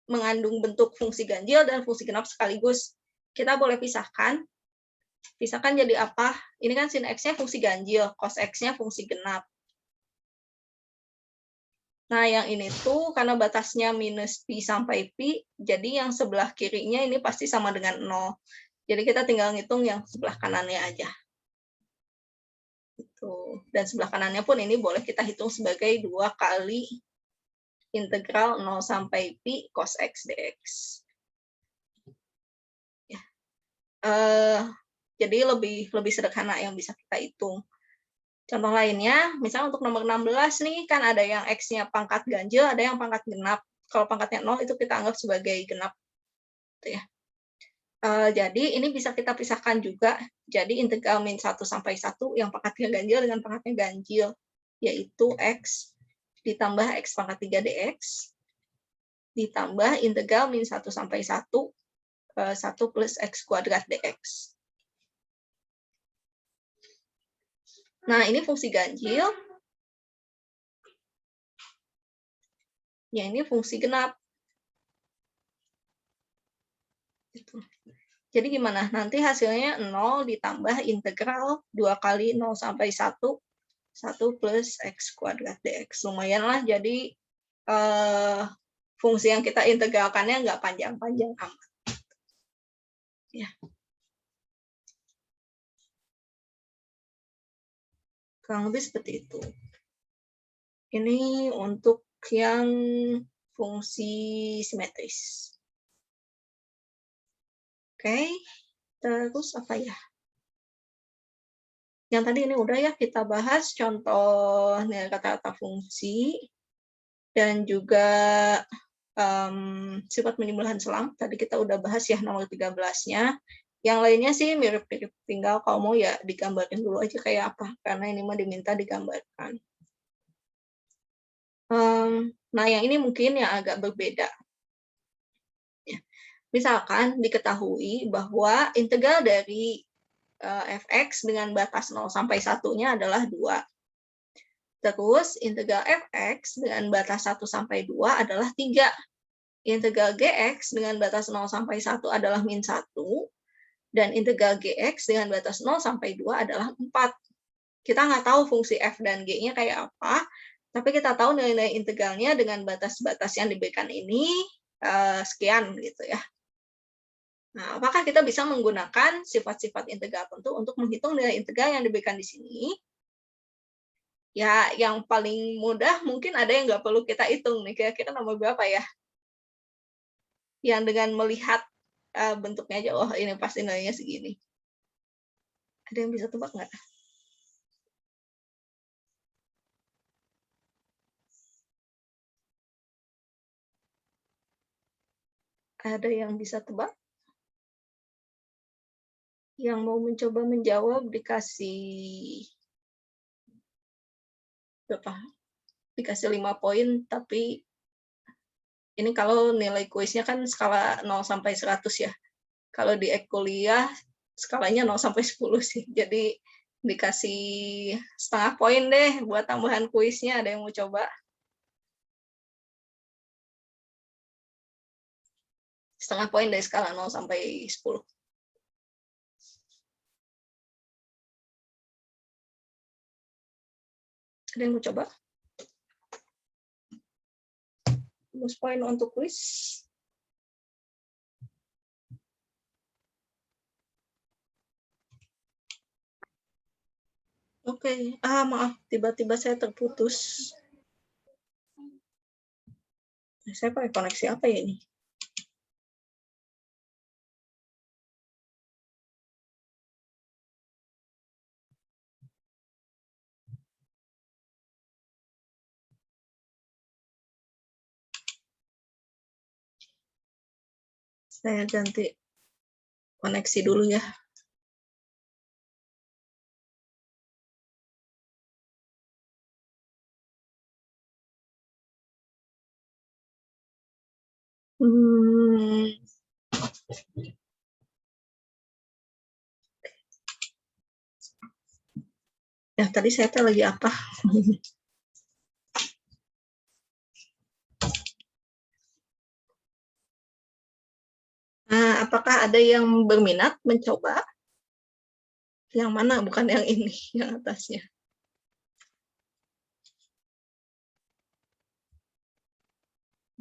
mengandung bentuk fungsi ganjil dan fungsi genap sekaligus? Kita boleh pisahkan. Pisahkan jadi apa? Ini kan sin X-nya fungsi ganjil, cos X-nya fungsi genap. Nah, yang ini tuh karena batasnya minus pi sampai pi, jadi yang sebelah kirinya ini pasti sama dengan 0. Jadi kita tinggal ngitung yang sebelah kanannya aja. Dan sebelah kanannya pun ini boleh kita hitung sebagai 2 kali integral 0 sampai pi cos X dx. Ya. Jadi lebih sederhana yang bisa kita hitung. Contoh lainnya, misalnya untuk nomor 16 nih, kan ada yang X-nya pangkat ganjil, ada yang pangkat genap. Kalau pangkatnya 0 itu kita anggap sebagai genap. Gitu ya. Jadi ini bisa kita pisahkan juga. Jadi integral min 1 sampai 1 yang pangkatnya ganjil dengan pangkatnya ganjil, yaitu X ditambah X pangkat 3 dx, ditambah integral min 1 sampai 1, 1 plus X kuadrat dx. Nah, ini fungsi ganjil. Ya, ini fungsi genap. Jadi gimana? Nanti hasilnya 0 ditambah integral 2 kali 0 sampai 1, 1 plus X kuadrat dx. Lumayan lah, jadi fungsi yang kita integralkannya nggak panjang-panjang amat. Ya. Kurang lebih seperti itu. Ini untuk yang fungsi simetris. Oke, terus apa ya? Yang tadi ini udah ya kita bahas contoh nilai kata-kata fungsi dan juga sifat menimbulkan selang. Tadi kita udah bahas ya nomor 13-nya. Yang lainnya sih mirip-mirip, tinggal kalau mau ya digambarin dulu aja kayak apa, karena ini mah diminta digambarkan. Nah, yang ini mungkin yang agak berbeda. Misalkan diketahui bahwa integral dari fx dengan batas 0 sampai 1-nya adalah 2. Terus integral fx dengan batas 1 sampai 2 adalah 3. Integral gx dengan batas 0 sampai 1 adalah min 1. Dan integral gx dengan batas 0 sampai 2 adalah 4. Kita nggak tahu fungsi f dan g-nya kayak apa, tapi kita tahu nilai-nilai integralnya dengan batas-batas yang diberikan ini sekian gitu ya. Nah, apakah kita bisa menggunakan sifat-sifat integral tentu untuk menghitung nilai integral yang diberikan di sini? Ya, yang paling mudah mungkin ada yang nggak perlu kita hitung nih, kira-kira nomor berapa ya? Yang dengan melihat bentuknya aja, oh ini pasti nilainya segini. Ada yang bisa tebak nggak? Ada yang bisa tebak? Yang mau mencoba menjawab dikasih berapa? Dikasih 5 poin, tapi ini kalau nilai kuisnya kan skala 0 sampai 100 ya. Kalau di kuliah skalanya 0 sampai 10 sih. Jadi dikasih setengah poin deh buat tambahan kuisnya. Ada yang mau coba? Setengah poin dari skala 0 sampai 10. Ada yang mau coba? bonus point untuk quiz. Oke, maaf, tiba-tiba saya terputus. Saya pakai koneksi apa ya ini? Saya ganti koneksi dulu ya. Ya, tadi saya lagi apa? Apakah ada yang berminat mencoba? Yang mana? Bukan yang ini, yang atasnya.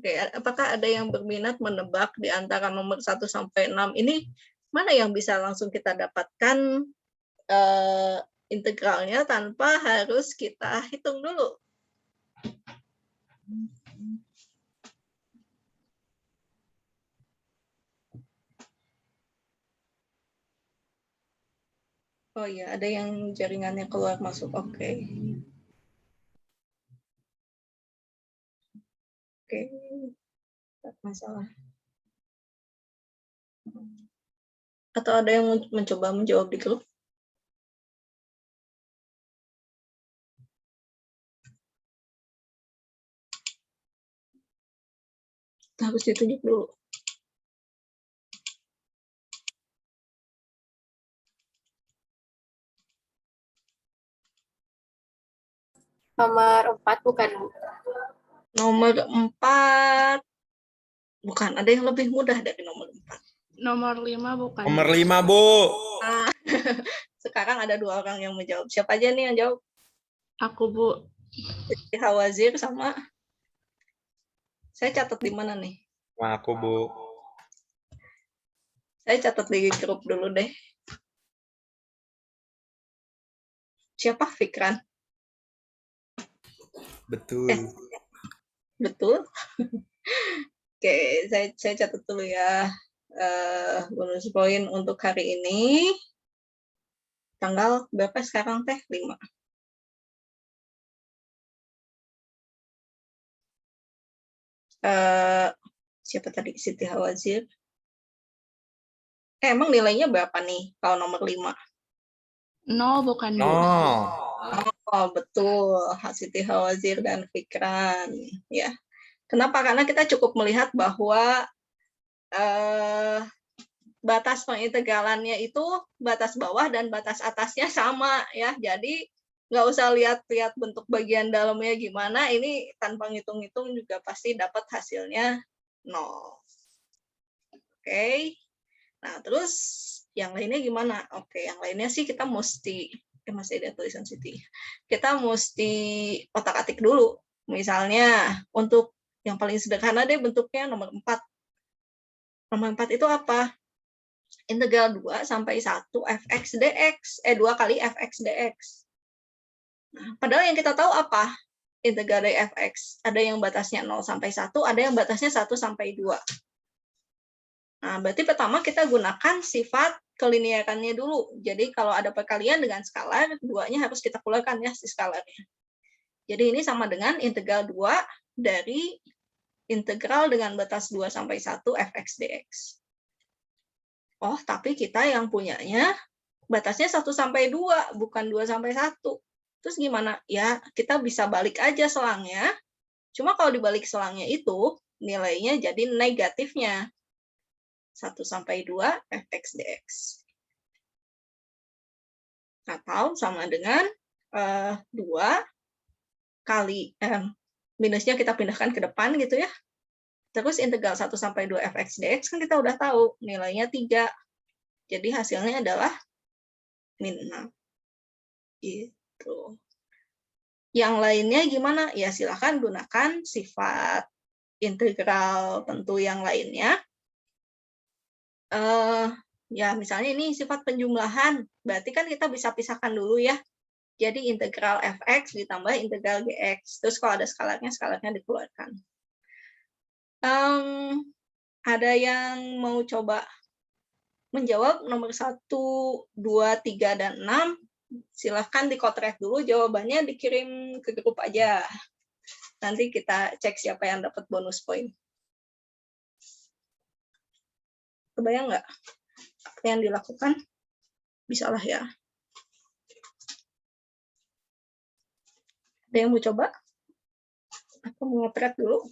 Oke, apakah ada yang berminat menebak di antara nomor 1 sampai 6 ini mana yang bisa langsung kita dapatkan integralnya tanpa harus kita hitung dulu? Oh iya, ada yang jaringannya keluar masuk. Oke. Oke, tidak masalah. Atau ada yang mencoba menjawab di grup? Harus ditunjuk dulu. Nomor 4 bukan, Bu? Nomor 4, bukan, ada yang lebih mudah dari nomor 4. Nomor 5 bukan. Nomor 5, Bu. Sekarang ada 2 orang yang menjawab. Siapa aja nih yang jawab? Aku, Bu. Hawazir sama... Saya catat di mana nih? Aku, Bu. Saya catat di grup dulu deh. Siapa? Fikran? Betul. Betul. Oke, saya catat dulu ya. Bonus poin untuk hari ini. Tanggal berapa sekarang teh? 5. Siapa tadi? Siti Hawazir. Emang nilainya berapa nih kalau nomor 5? 0 bukan, Bu? Oh, betul. Siti Hawazir dan Fikran. Ya. Kenapa? Karena kita cukup melihat bahwa batas pengintegralannya itu batas bawah dan batas atasnya sama ya. Jadi nggak usah lihat-lihat bentuk bagian dalamnya gimana, ini tanpa ngitung-ngitung juga pasti dapat hasilnya 0. Oke. Nah, terus yang lainnya gimana? Oke, yang lainnya sih kita mesti, masih ada tulisan Siti. Kita mesti otak-atik dulu. Misalnya, untuk yang paling sederhana deh bentuknya nomor 4. Nomor 4 itu apa? Integral 2 sampai 1 fx dx. 2 kali fx dx. Nah, padahal yang kita tahu apa? Integral dari fx. Ada yang batasnya 0 sampai 1, ada yang batasnya 1 sampai 2. Nah, berarti pertama kita gunakan sifat keliniarannya dulu. Jadi kalau ada perkalian dengan skalar, 2-nya harus kita keluarkan ya si skalarnya. Jadi ini sama dengan integral 2 dari integral dengan batas 2 sampai 1 fx dx. Oh, tapi kita yang punyanya batasnya 1 sampai 2, bukan 2 sampai 1. Terus gimana? Ya, kita bisa balik aja selangnya. Cuma kalau dibalik selangnya itu, nilainya jadi negatifnya. 1 sampai 2 fx dx. Atau sama dengan 2 kali, minusnya kita pindahkan ke depan gitu ya. Terus integral 1 sampai 2 fx dx kan kita udah tahu, nilainya 3. Jadi hasilnya adalah min 6. Gitu. Yang lainnya gimana? Ya silahkan gunakan sifat integral tentu yang lainnya. Ya, misalnya ini sifat penjumlahan, berarti kan kita bisa pisahkan dulu ya. Jadi integral fx ditambah integral gx. Terus kalau ada skalarnya dikeluarkan. Ada yang mau coba menjawab nomor 1, 2, 3, dan 6? Silahkan dikotret dulu, jawabannya dikirim ke grup aja. Nanti kita cek siapa yang dapat bonus poin. Kebayang nggak apa yang dilakukan? Bisalah ya. Ada yang mau coba? Aku mau ngotret dulu.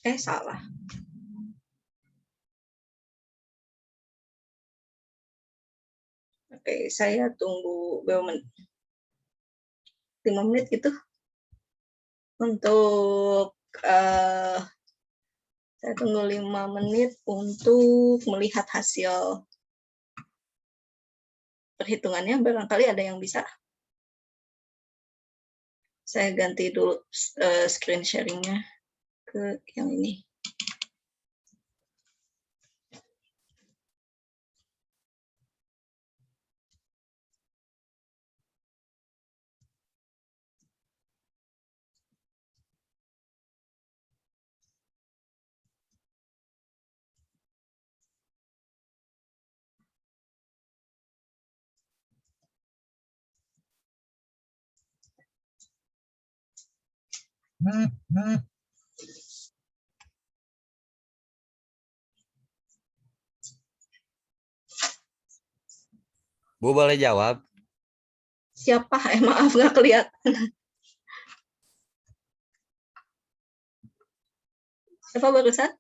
Salah. Oke, saya tunggu berapa menit? 5 menit gitu. Untuk saya tunggu 5 menit untuk melihat hasil perhitungannya. Barangkali ada yang bisa. Saya ganti dulu screen sharing-nya ke yang ini. Bu boleh jawab? Siapa? Maaf nggak kelihatan. Siapa barusan?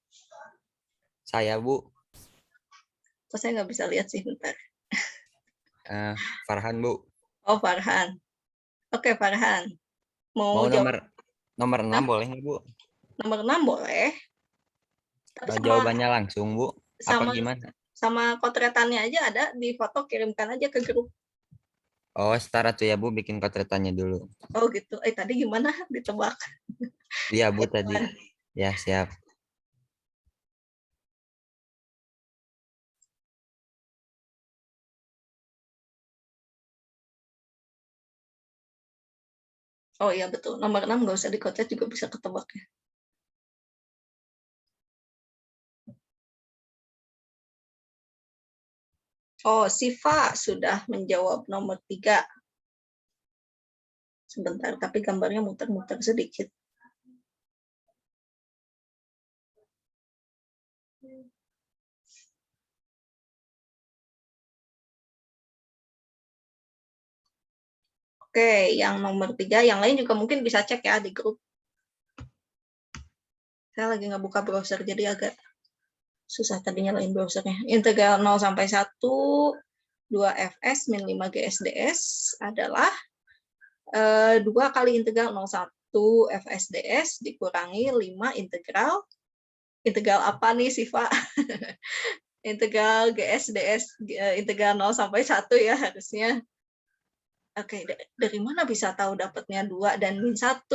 Saya Bu. Kok saya nggak bisa lihat sih, bentar. Farhan Bu. Oh, Farhan. Oke, Farhan. Mau jawab nomor 6 boleh nggak Bu? nomor 6 boleh. Tapi Jawabannya langsung Bu. Apa gimana? Sama kotretannya aja ada di foto, kirimkan aja ke grup. Oh, setara tuh ya Bu, bikin kotretannya dulu. Oh gitu. Tadi gimana? Ditebak. Iya Bu tadi. Ya siap. Oh iya betul. Nomor 6 nggak usah dikotret juga bisa ketebak ya. Oh, Siva sudah menjawab nomor 3. Sebentar, tapi gambarnya muter-muter sedikit. Oke, yang nomor 3, yang lain juga mungkin bisa cek ya di grup. Saya lagi nggak buka browser, jadi agak susah tadi nyalain browsernya. Integral 0 sampai 1, 2fs min 5 gsds adalah 2 kali integral 01 fsds dikurangi 5 integral apa nih Siva? Integral gsds, integral 0 sampai 1 ya harusnya. Oke, dari mana bisa tahu dapatnya 2 dan min 1?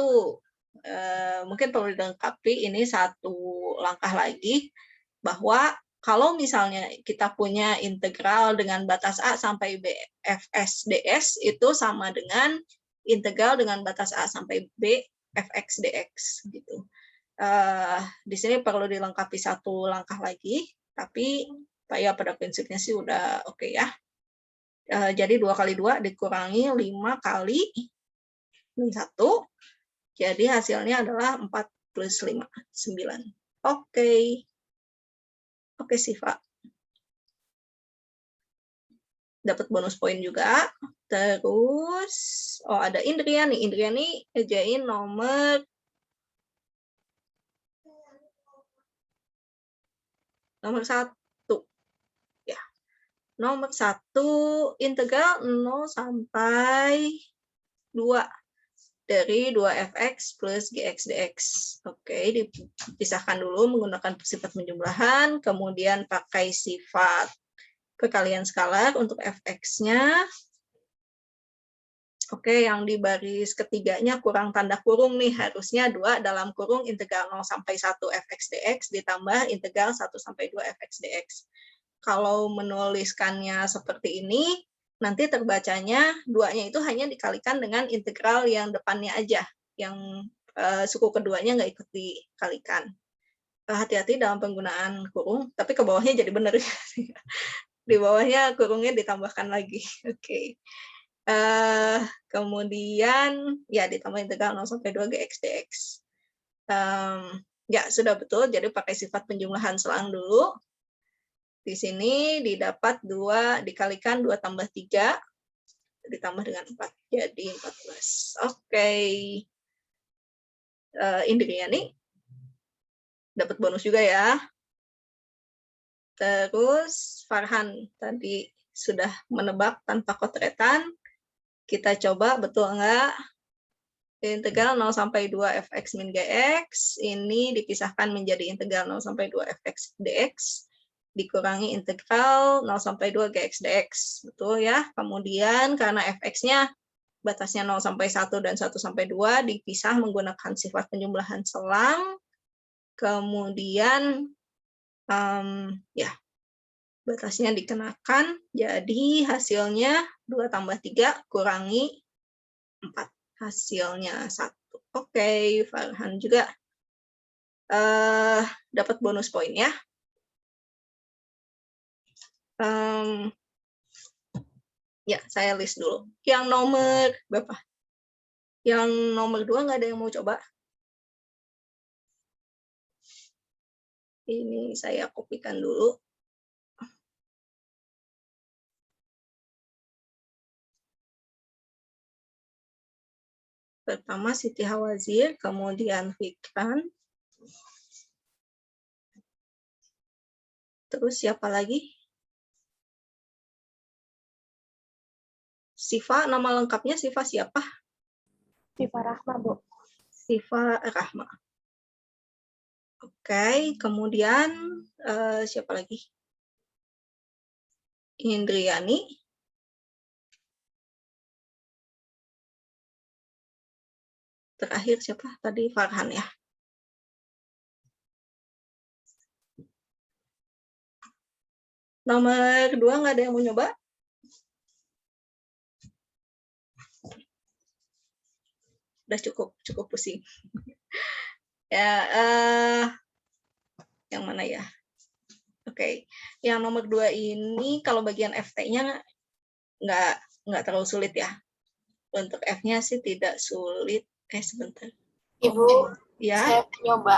Mungkin perlu dilengkapi ini satu langkah lagi, bahwa kalau misalnya kita punya integral dengan batas A sampai B fs ds itu sama dengan integral dengan batas A sampai B fx dx gitu. Di sini perlu dilengkapi satu langkah lagi, tapi ya pada prinsipnya sih udah oke ya. Jadi 2 kali 2 dikurangi 5 kali min 1. Jadi hasilnya adalah 4 plus 5, 9. Oke. Oke, Siva. Dapat bonus poin juga. Terus, ada Indriani. Indriani ejain nomor 1. Ya. Nomor 1, integral 0 sampai 2. Dari 2fx plus gx dx. Oke, dipisahkan dulu menggunakan sifat penjumlahan, kemudian pakai sifat perkalian skalar untuk fx-nya. Oke, yang di baris ketiganya kurang tanda kurung nih, harusnya 2 dalam kurung integral 0 sampai 1 fx dx ditambah integral 1 sampai 2 fx dx. Kalau menuliskannya seperti ini, nanti terbacanya 2-nya itu hanya dikalikan dengan integral yang depannya aja, yang suku keduanya nggak ikut dikalikan. Hati-hati dalam penggunaan kurung, tapi ke bawahnya jadi benar. Di bawahnya kurungnya ditambahkan lagi. Oke. Kemudian ya ditambah integral 0 sampai 2 gx dx. Ya sudah betul, jadi pakai sifat penjumlahan selang dulu. Di sini didapat 2 dikalikan 2 tambah 3 ditambah dengan 4 jadi 14. Oke. Indriani dapat bonus juga ya. Terus Farhan tadi sudah menebak tanpa kotretan. Kita coba betul enggak? Integral 0 sampai 2 fx min gx ini dipisahkan menjadi integral 0 sampai 2 fx dx dikurangi integral 0 sampai 2 gx dx. Betul ya? Kemudian karena fx-nya batasnya 0 sampai 1 dan 1 sampai 2 dipisah menggunakan sifat penjumlahan selang. Kemudian ya batasnya dikenakan, jadi hasilnya 2 tambah 3 kurangi 4. Hasilnya 1. Oke, Farhan juga dapat bonus poin ya. Ya, saya list dulu. Yang nomor berapa? Yang nomor 2 nggak ada yang mau coba? Ini saya kopikan dulu. Pertama Siti Hawazir, kemudian Fikran. Terus siapa lagi? Siva, nama lengkapnya Siva siapa? Siva Rahma, Bu. Siva Rahma. Oke, kemudian siapa lagi? Indriani. Terakhir siapa? Tadi Farhan ya. Nomor 2 nggak ada yang mau nyoba? Udah cukup pusing. Ya, yang mana ya? Oke, yang nomor 2 ini kalau bagian FT-nya nggak terlalu sulit ya. Untuk F-nya sih tidak sulit. Sebentar. Ibu, Ya. saya nyoba.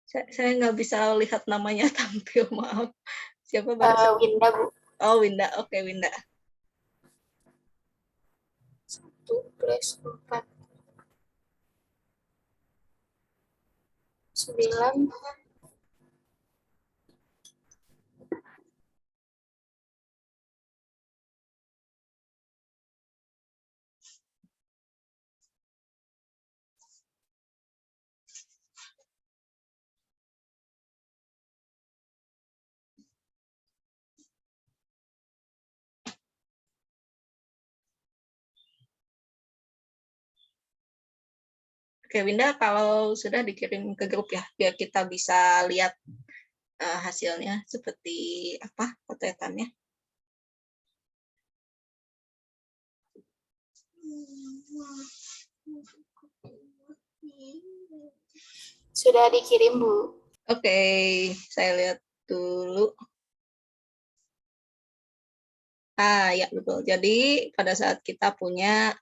Saya nggak bisa lihat namanya tampil, maaf. Siapa Winda, Bu. Oh, Winda. Oke, Winda. 1 plus 4. 9. Oke, Winda, kalau sudah dikirim ke grup ya, biar kita bisa lihat hasilnya seperti apa potretannya. Sudah dikirim, Bu. Oke, saya lihat dulu. Ya betul. Jadi pada saat kita punya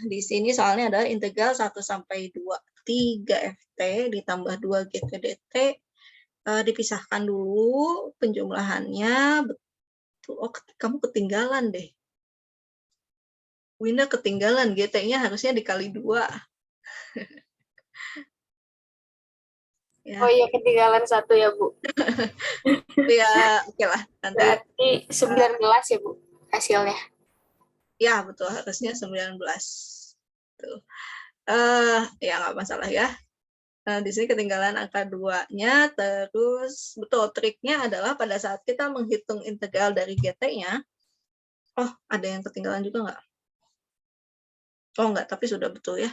di sini soalnya adalah integral 1 sampai 2 3ft ditambah 2 gt dt, dipisahkan dulu penjumlahannya. Betul. Oh, kamu ketinggalan deh. Winda ketinggalan, gt-nya harusnya dikali 2. Ya. Oh iya, ketinggalan 1 ya, Bu. Ya, oke lah. Nanti Berarti 19 ya, Bu, hasilnya. ya betul, harusnya 19. Tuh. Ya nggak masalah ya. Nah, di sini ketinggalan angka 2-nya, terus betul triknya adalah pada saat kita menghitung integral dari GT-nya, oh ada yang ketinggalan juga nggak? Oh nggak, tapi sudah betul ya.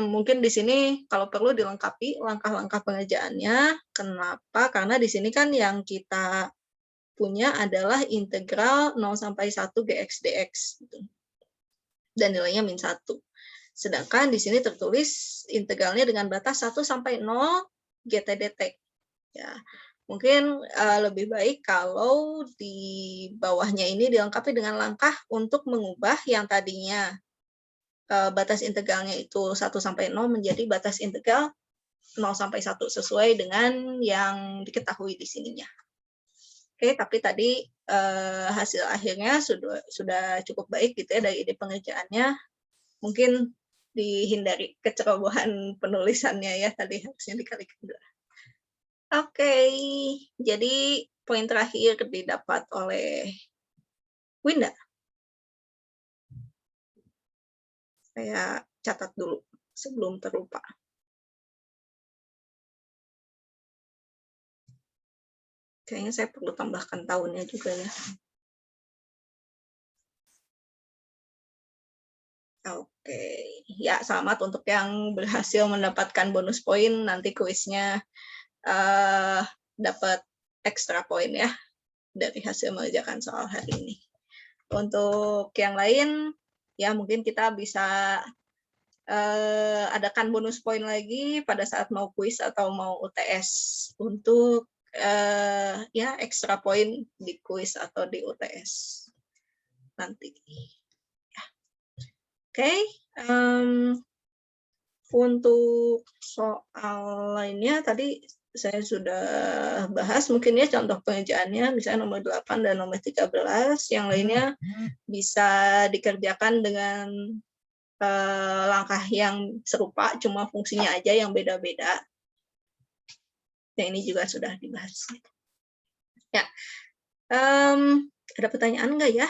Mungkin di sini kalau perlu dilengkapi langkah-langkah pengerjaannya. Kenapa? Karena di sini kan yang kita punya adalah integral 0 sampai 1 gx dx. Gitu. Dan nilainya min 1. Sedangkan di sini tertulis integralnya dengan batas 1 sampai 0 gt dt. Ya, mungkin lebih baik kalau di bawahnya ini dilengkapi dengan langkah untuk mengubah yang tadinya batas integralnya itu 1 sampai 0 menjadi batas integral 0 sampai 1 sesuai dengan yang diketahui di sininya. Oke, tapi tadi hasil akhirnya sudah cukup baik gitu ya dari ide pengerjaannya. Mungkin dihindari kecerobohan penulisannya ya, tadi harusnya dikalikan 2. Oke, jadi poin terakhir didapat oleh Winda. Saya catat dulu sebelum terlupa. Kayaknya saya perlu tambahkan tahunnya juga ya. Oke, ya selamat untuk yang berhasil mendapatkan bonus poin. Nanti kuisnya dapat ekstra poin ya dari hasil mengerjakan soal hari ini. Untuk yang lain, ya mungkin kita bisa adakan bonus poin lagi pada saat mau kuis atau mau UTS untuk ya ekstra poin di kuis atau di UTS nanti. Oke, untuk soal lainnya tadi saya sudah bahas mungkin ya contoh pengerjaannya, misalnya nomor 8 dan nomor 13, yang lainnya bisa dikerjakan dengan langkah yang serupa, cuma fungsinya aja yang beda-beda. Yang ini juga sudah dibahas. Ya, ada pertanyaan nggak ya?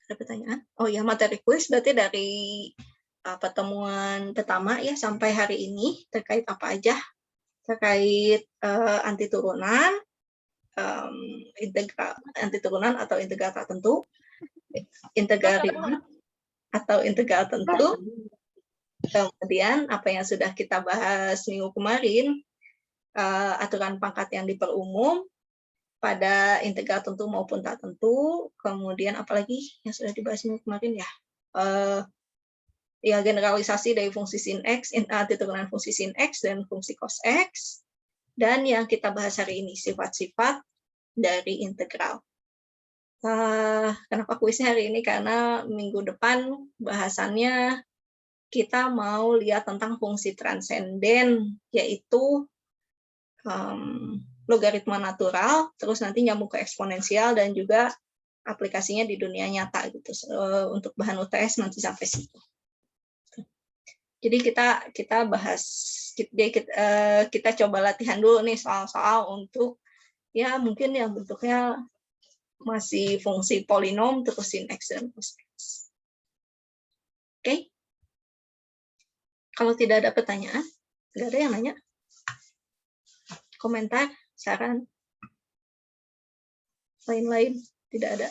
Ada pertanyaan? Oh ya, materi kuis berarti dari pertemuan pertama ya sampai hari ini terkait apa aja? Terkait anti turunan, integral anti turunan atau integral tak tentu, integral ringan atau integral tentu. Kemudian apa yang sudah kita bahas minggu kemarin, aturan pangkat yang diperumum pada integral tentu maupun tak tentu. Kemudian apalagi yang sudah dibahas minggu kemarin ya, ya generalisasi dari fungsi sin x, anti turunan fungsi sin x dan fungsi cos x. Dan yang kita bahas hari ini sifat-sifat dari integral. Kenapa kuisnya hari ini? Karena minggu depan bahasannya kita mau lihat tentang fungsi transenden, yaitu logaritma natural, terus nanti nyambung ke eksponensial dan juga aplikasinya di dunia nyata gitu. Untuk bahan UTS nanti sampai situ. Jadi kita bahas, kita coba latihan dulu nih soal-soal untuk ya mungkin yang bentuknya masih fungsi polinom terus sin x dan cos x. Oke. Kalau tidak ada pertanyaan, nggak ada yang nanya. Komentar, saran, lain-lain, tidak ada.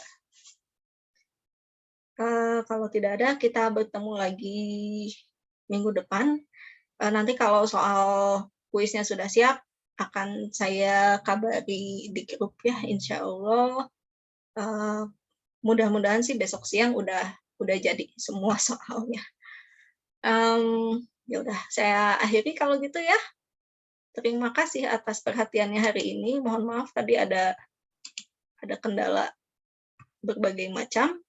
Kalau tidak ada, kita bertemu lagi minggu depan. Nanti kalau soal kuisnya sudah siap, akan saya kabari di grup ya, insya Allah. Mudah-mudahan sih besok siang udah jadi semua soalnya. Ya udah, saya akhiri kalau gitu ya. Terima kasih atas perhatiannya hari ini. Mohon maaf tadi ada kendala berbagai macam.